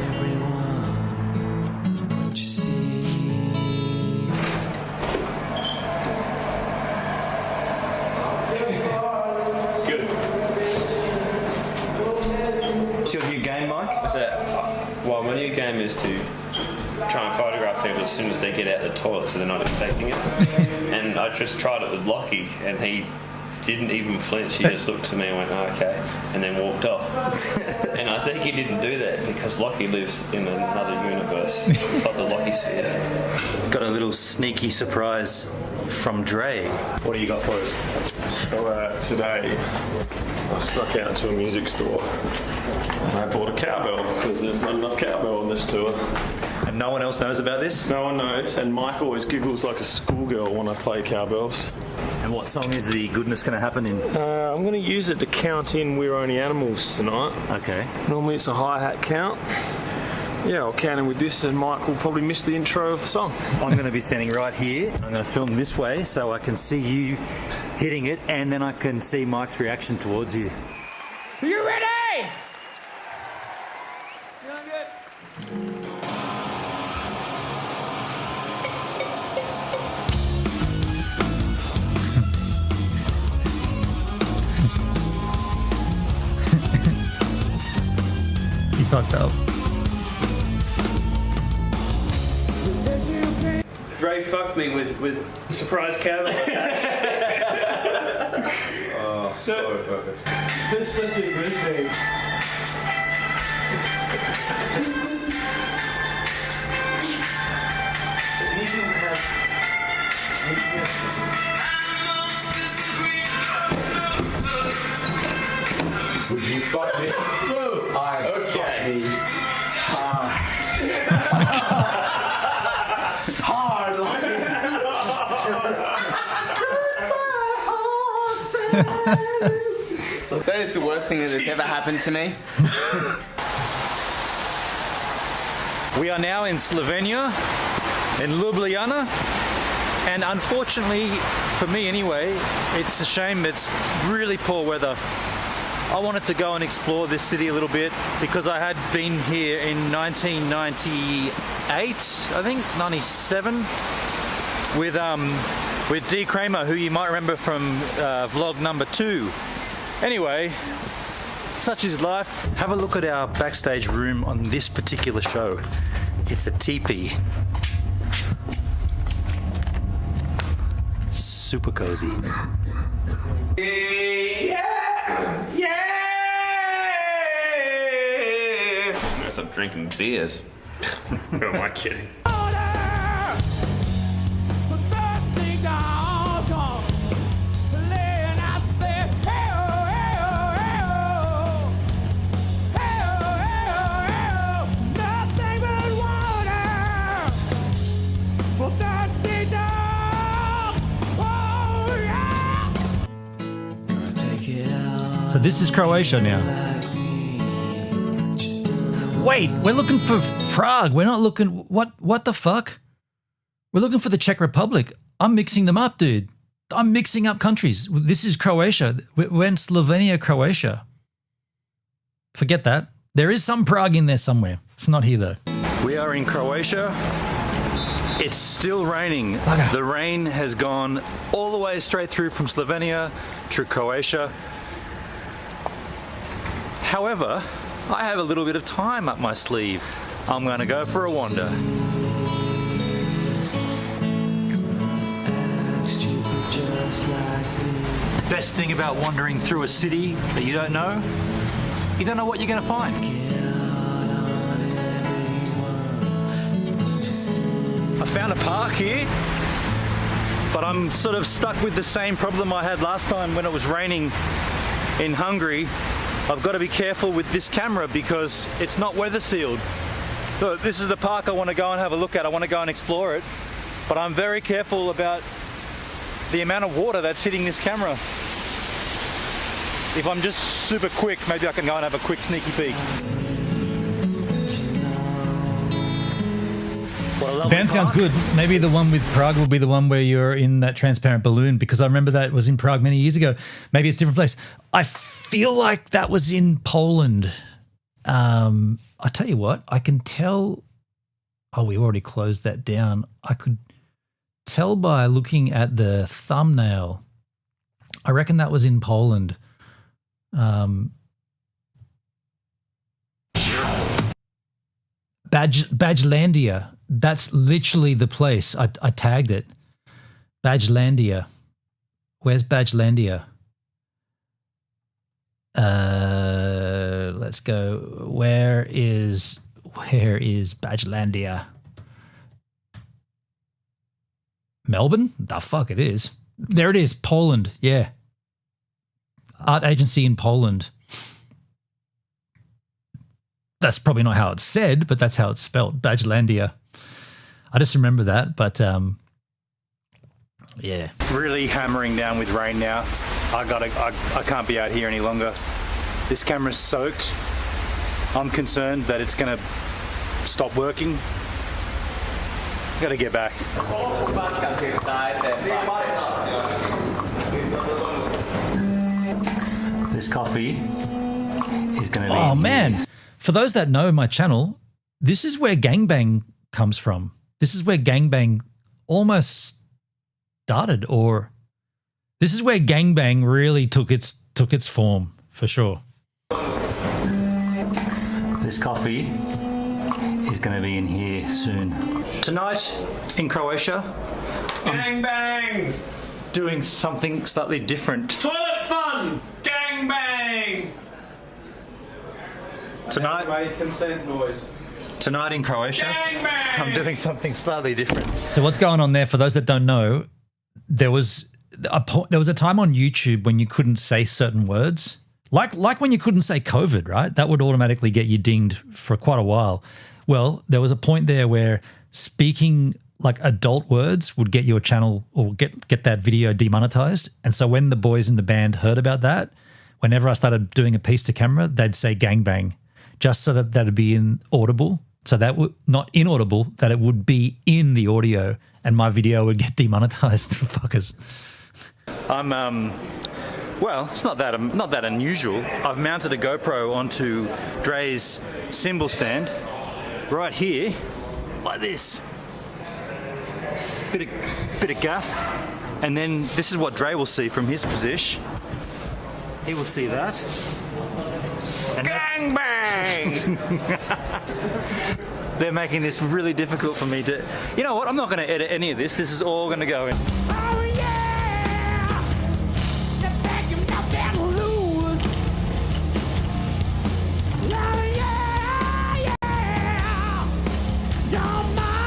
Your new game, Mike? What's that? Well, my new game is to try and photograph people as soon as they get out of the toilet so they're not infecting it. And I just tried it with Lockie, and he didn't even flinch. He just looked at me and went, oh, okay, and then walked off. And I think he didn't do that because Lockie lives in another universe. It's like the Lockie sphere. Got a little sneaky surprise from Dre. What do you got for us? So today, I snuck out to a music store and I bought a cowbell because there's not enough cowbell on this tour. And no one else knows about this? No one knows, and Mike always giggles like a schoolgirl when I play cowbells. And what song is the goodness going to happen in? I'm going to use it to count in We're Only Animals tonight. Okay. Normally it's a hi-hat count. Yeah, I'll count in with this, and Mike will probably miss the intro of the song. I'm going to be standing right here. I'm going to film this way so I can see you hitting it, and then I can see Mike's reaction towards you. Are you ready? You fucked up. Dre fucked me with surprise cowbell. Oh, so perfect. That's such a good thing. So he didn't have... Would you fuck me? I fuck me hard like That is the worst thing that has ever happened to me. We are now in Slovenia, in Ljubljana, and unfortunately, for me anyway, it's a shame it's really poor weather. I wanted to go and explore this city a little bit because I had been here in 1998, I think, 97, with D. Kramer, who you might remember from vlog number 2. Anyway, such is life. Have a look at our backstage room on this particular show. It's a teepee. Super cozy. I'm gonna stop drinking beers. Who am I kidding? So this is Croatia now. Wait, we're looking for Prague. We're not looking... What the fuck? We're looking for the Czech Republic. I'm mixing them up, dude. I'm mixing up countries. This is Croatia. We're in Slovenia, Croatia. Forget that. There is some Prague in there somewhere. It's not here, though. We are in Croatia. It's still raining. The rain has gone all the way straight through from Slovenia to Croatia. However, I have a little bit of time up my sleeve. I'm gonna go for a wander. Best thing about wandering through a city that you don't know what you're gonna find. I found a park here, but I'm sort of stuck with the same problem I had last time when it was raining in Hungary. I've got to be careful with this camera because it's not weather sealed. So this is the park I want to go and have a look at. I want to go and explore it, but I'm very careful about the amount of water that's hitting this camera. If I'm just super quick, maybe I can go and have a quick sneaky peek. Band sounds good. Maybe the one with Prague will be the one where you're in that transparent balloon, because I remember that was in Prague many years ago. Maybe it's a different place. I feel like that was in Poland. I tell you what, I can tell. Oh, we already closed that down. I could tell by looking at the thumbnail. I reckon that was in Poland. Badgelandia. That's literally the place. I tagged it. Badgelandia. Where's Badgelandia? Let's go. Where is Badgelandia? Melbourne? The fuck it is. There it is. Poland. Yeah. Art agency in Poland. That's probably not how it's said, but that's how it's spelled. Badgelandia. I just remember that, but yeah. Really hammering down with rain now. I can't be out here any longer. This camera's soaked. I'm concerned that it's gonna stop working. Gotta get back. This coffee is gonna be... Oh man. For those that know my channel, this is where gangbang comes from. This is where gangbang almost started, or this is where gangbang really took its form, for sure. This coffee is going to be in here soon. Tonight in Croatia, Gang bang! doing something slightly different. Toilet fun! Gang bang! Consent noise. Tonight in Croatia, I'm doing something slightly different. So what's going on there, for those that don't know, there was a time on YouTube when you couldn't say certain words. Like when you couldn't say COVID, right? That would automatically get you dinged for quite a while. Well, there was a point there where speaking like adult words would get your channel or get that video demonetized. And so when the boys in the band heard about that, whenever I started doing a piece to camera, they'd say gangbang, just so that that'd be inaudible. So that would not inaudible, that it would be in the audio, and my video would get demonetized. Fuckers. Well, it's not that unusual. I've mounted a GoPro onto Dre's cymbal stand right here, like this. Bit of gaff, and then this is what Dre will see from his position. He will see that. Gang bang! They're making this really difficult for me to... You know what? I'm not going to edit any of this. This is all going to go in. Oh yeah! You're begging about that lose. Oh yeah, yeah! You're mine!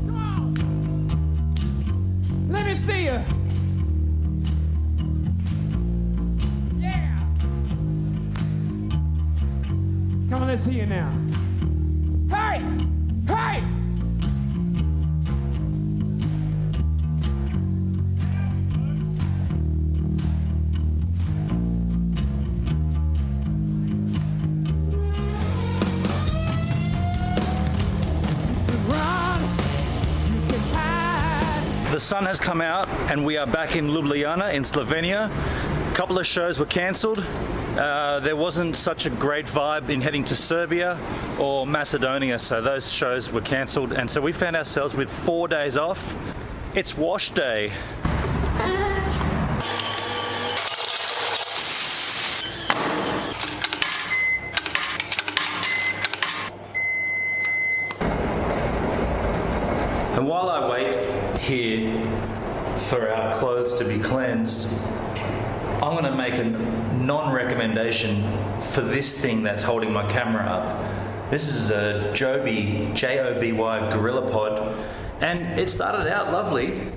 Come on! Let me see you! Come on, let's see you now. Hey! Hey! The sun has come out and we are back in Ljubljana in Slovenia. A couple of shows were cancelled. There wasn't such a great vibe in heading to Serbia or Macedonia, so those shows were cancelled, and so we found ourselves with 4 days off. It's wash day. And while I wait here for our clothes to be cleansed, I'm going to make a non-recommendation for this thing that's holding my camera up. This is a Joby, J-O-B-Y GorillaPod, and it started out lovely,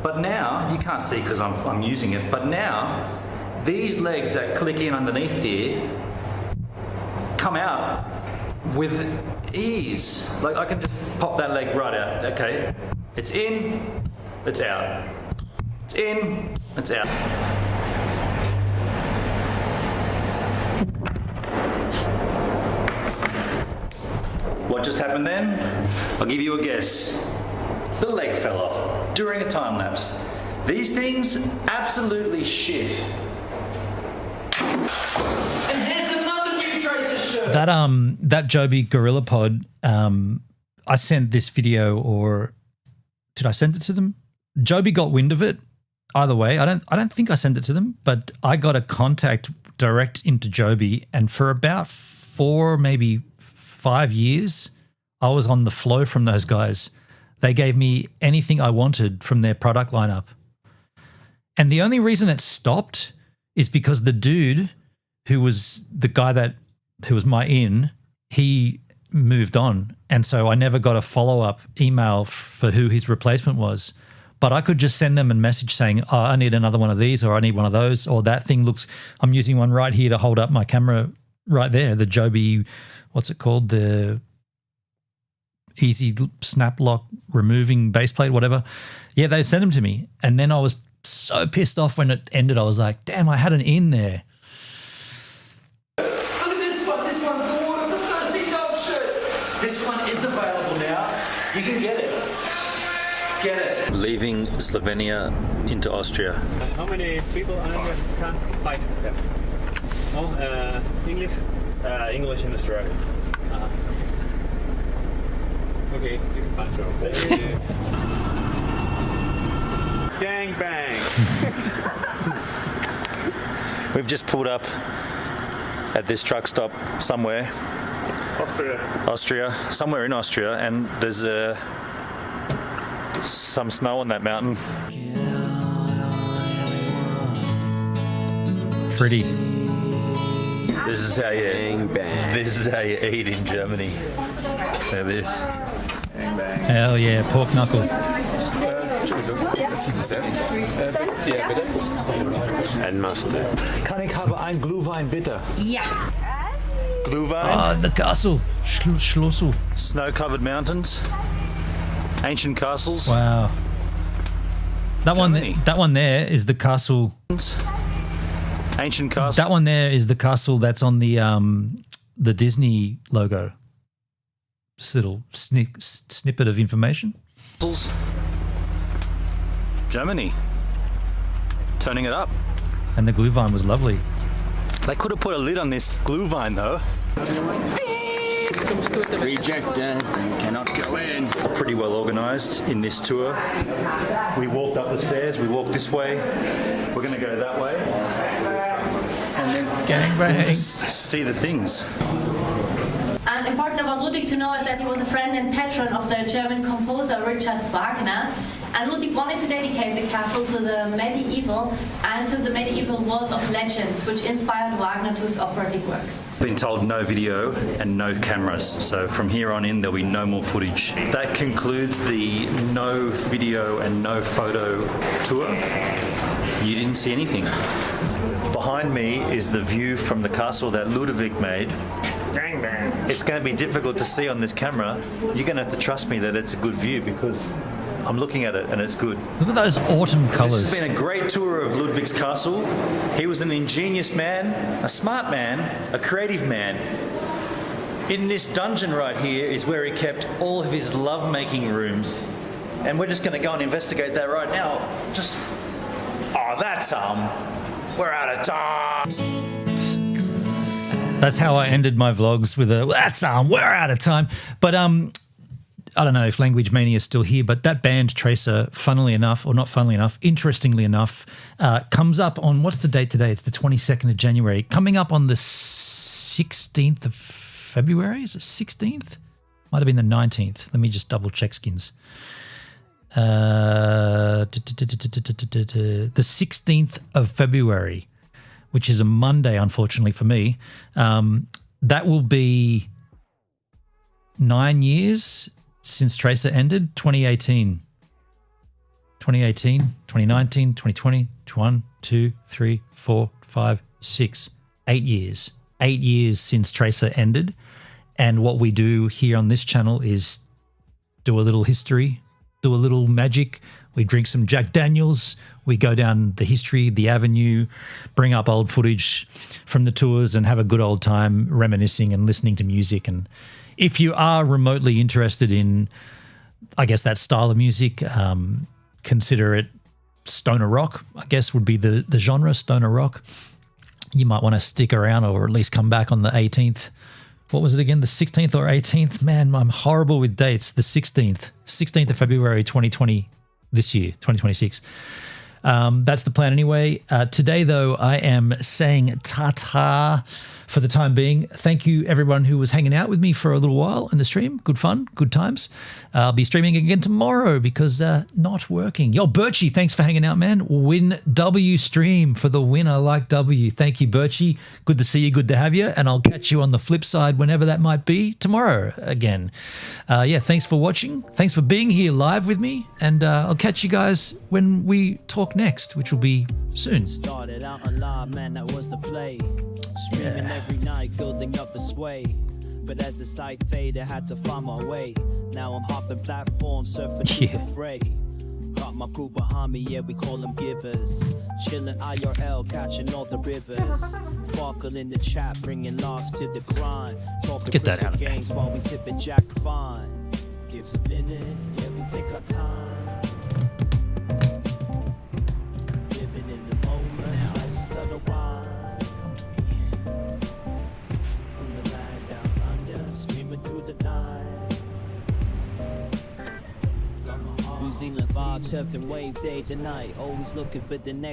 but now, you can't see because I'm using it, but now, these legs that click in underneath here come out with ease. Like, I can just pop that leg right out. Okay, it's in, it's out. It's in, it's out. What just happened then? I'll give you a guess. The leg fell off during a time lapse. These things, absolutely shit. And here's another new Tracer shirt. That Joby GorillaPod, I sent this video, or did I send it to them? Joby got wind of it. Either way, I don't think I sent it to them, but I got a contact direct into Joby, and for about 4, maybe 5 years, I was on the flow from those guys. They gave me anything I wanted from their product lineup. And the only reason it stopped is because the dude who was the guy who was my in, he moved on. And so I never got a follow-up email for who his replacement was. But I could just send them a message saying, oh, I need another one of these, or I need one of those, or that thing looks, I'm using one right here to hold up my camera right there, the Joby, what's it called? The easy snap lock removing base plate, whatever. Yeah, they sent them to me. And then I was so pissed off when it ended. I was like, damn, I had an in there. Look at this one. This one's the water for $13 shirt. This one is available now. You can get it. Get it. Leaving Slovenia into Austria. How many people are in the car? 5. Yeah. Oh, English? English in Australia. Okay, you can pass through. Thank you. Gang bang. We've just pulled up at this truck stop somewhere. Austria. Somewhere in Austria, and there's some snow on that mountain. Pretty. This is how you eat in Germany. Look at this. Hell yeah, pork knuckle. And mustard. Kann ich habe ein Glühwein bitte? Ja. Glühwein. Ah, the castle. Schlossel. Snow-covered mountains. Ancient castles. Wow. That one there is the castle. Ancient castle. That one there is the castle that's on the Disney logo. Just a little snippet of information. Germany. Turning it up. And the Glühwein was lovely. They could have put a lid on this Glühwein though. Rejected. Cannot go in. Pretty well organised in this tour. We walked up the stairs, we walked this way. We're going to go that way. And then gangbang. See the things. And important about Ludwig to know is that he was a friend and patron of the German composer Richard Wagner. And Ludwig wanted to dedicate the castle to the medieval and to the medieval world of legends, which inspired Wagner to his operatic works. Been told no video and no cameras, so from here on in there'll be no more footage. That concludes the no video and no photo tour. You didn't see anything. Behind me is the view from the castle that Ludwig made. It's going to be difficult to see on this camera. You're going to have to trust me that it's a good view because I'm looking at it and it's good. Look at those autumn colours. This has been a great tour of Ludwig's castle. He was an ingenious man, a smart man, a creative man. In this dungeon right here is where he kept all of his love-making rooms. And we're just going to go and investigate that right now. Oh, that's We're out of time. That's how I ended my vlogs, with a "That's we're out of time." But I don't know if Language Mania is still here, but that band Tracer, funnily enough, or not funnily enough, interestingly enough, comes up on, what's the date today? It's the 22nd of January. Coming up on the 16th of February. Is it 16th? Might have been the 19th. Let me just double check, Skins. The 16th of February, which is a Monday, unfortunately for me. That will be 9 years since Tracer ended. 2018, 2019, 2020, 21, 2, 3, 4, 5, 6, 8 years. 8 years since Tracer ended. And what we do here on this channel is do a little history, do a little magic. We drink some Jack Daniels. We go down the history, the avenue, bring up old footage from the tours and have a good old time reminiscing and listening to music. And if you are remotely interested in, I guess, that style of music, consider it stoner rock, I guess would be the genre, stoner rock. You might want to stick around or at least come back on the 18th. What was it again? The 16th or 18th? Man, I'm horrible with dates. The 16th of February 2020, this year, 2026. That's the plan anyway. Today, though, I am saying ta-ta for the time being. Thank you, everyone who was hanging out with me for a little while in the stream. Good fun, good times. I'll be streaming again tomorrow because not working. Yo, Birchie, thanks for hanging out, man. Win W stream for the win. I like W. Thank you, Birchie. Good to see you. Good to have you. And I'll catch you on the flip side whenever that might be tomorrow again. Yeah, thanks for watching. Thanks for being here live with me. And I'll catch you guys when we talk next, which will be soon. Started out alive, man, that was the play. Streaming every night, building up the sway. But as the site faded, I had to find my way. Now I'm hopping platforms, surfing through the fray. Got my crew behind me, yeah, we call them givers. Chilling IRL, catching all the rivers. Farkle in the chat, bringing loss to the grind. Talking Get that out of games while we sipping Jack Fine. Give a minute, yeah, we take our time. New Zealand vibe, surfing waves day to night, always looking for the next